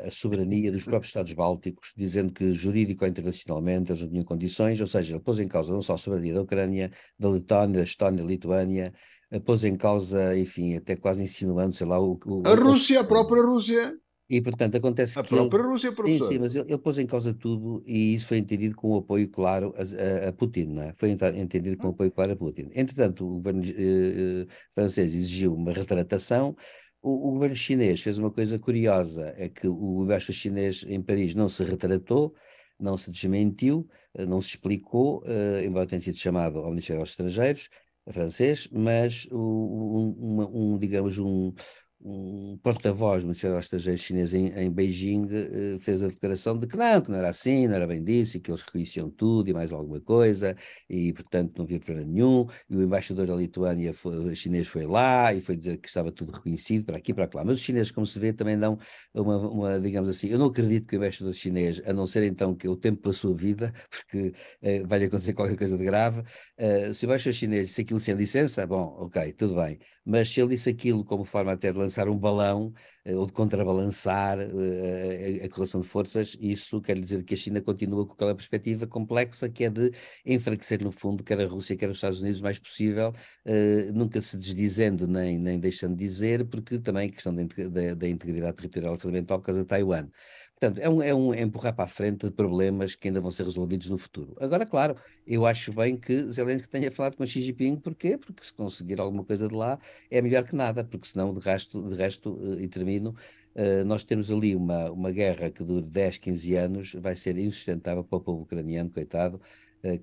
a soberania dos próprios Estados Bálticos, dizendo que jurídico ou internacionalmente eles não tinham condições, ou seja, ele pôs em causa não só a soberania da Ucrânia, da Letónia, da Estónia, da Lituânia, pôs em causa, enfim, até quase insinuando, sei lá, A Rússia, a própria Rússia. E, portanto, acontece a que própria Rússia, sim, professor. mas ele pôs em causa tudo e isso foi entendido com o apoio claro a Putin, não é? Foi entendido com o apoio claro a Putin. Entretanto, o governo francês exigiu uma retratação. O governo chinês fez uma coisa curiosa, é que o embaixador chinês em Paris não se retratou, não se desmentiu, não se explicou, embora tenha sido chamado ao Ministério dos Estrangeiros francês, mas digamos, um porta-voz do Ministério dos Estrangeiros chinês em Beijing fez a declaração de que não era assim, não era bem disso, e que eles reconheciam tudo e mais alguma coisa, e portanto não havia problema nenhum, e o embaixador da Lituânia chinês foi lá e foi dizer que estava tudo reconhecido para aqui e para lá. Mas os chineses, como se vê, também dão digamos assim, eu não acredito que o embaixador chinês, a não ser então que o tempo pela sua vida, porque vai acontecer qualquer coisa de grave, se o embaixador chinês disse aquilo sem licença, bom, ok, tudo bem. Mas se ele disse aquilo como forma até de lançar um balão ou de contrabalançar a correlação de forças, isso quer dizer que a China continua com aquela perspectiva complexa que é de enfraquecer no fundo quer a Rússia quer os Estados Unidos o mais possível, nunca se desdizendo nem deixando de dizer, porque também a questão da integridade territorial é fundamental por causa de Taiwan. Portanto, é empurrar para a frente de problemas que ainda vão ser resolvidos no futuro. Agora, claro, eu acho bem que Zelensky tenha falado com Xi Jinping, porquê? Porque se conseguir alguma coisa de lá é melhor que nada, porque senão, de resto e termino, nós temos ali uma guerra que dure 10, 15 anos, vai ser insustentável para o povo ucraniano, coitado,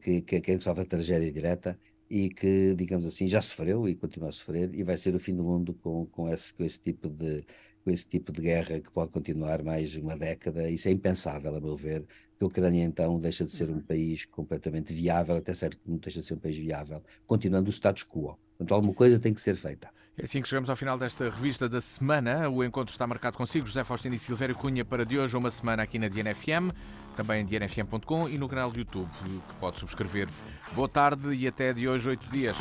que é quem sofre a tragédia direta e que, digamos assim, já sofreu e continua a sofrer, e vai ser o fim do mundo com esse tipo de guerra que pode continuar mais uma década. Isso é impensável, a meu ver, que a Ucrânia então deixa de ser um país completamente viável, até certo ponto deixa de ser um país viável, continuando o status quo. Portanto, alguma coisa tem que ser feita. É assim que chegamos ao final desta revista da semana. O encontro está marcado consigo, José Faustino e Silvério Cunha, para de hoje uma semana aqui na DNFM, também em dnfm.com e no canal do YouTube, que pode subscrever. Boa tarde e até de hoje 8 dias.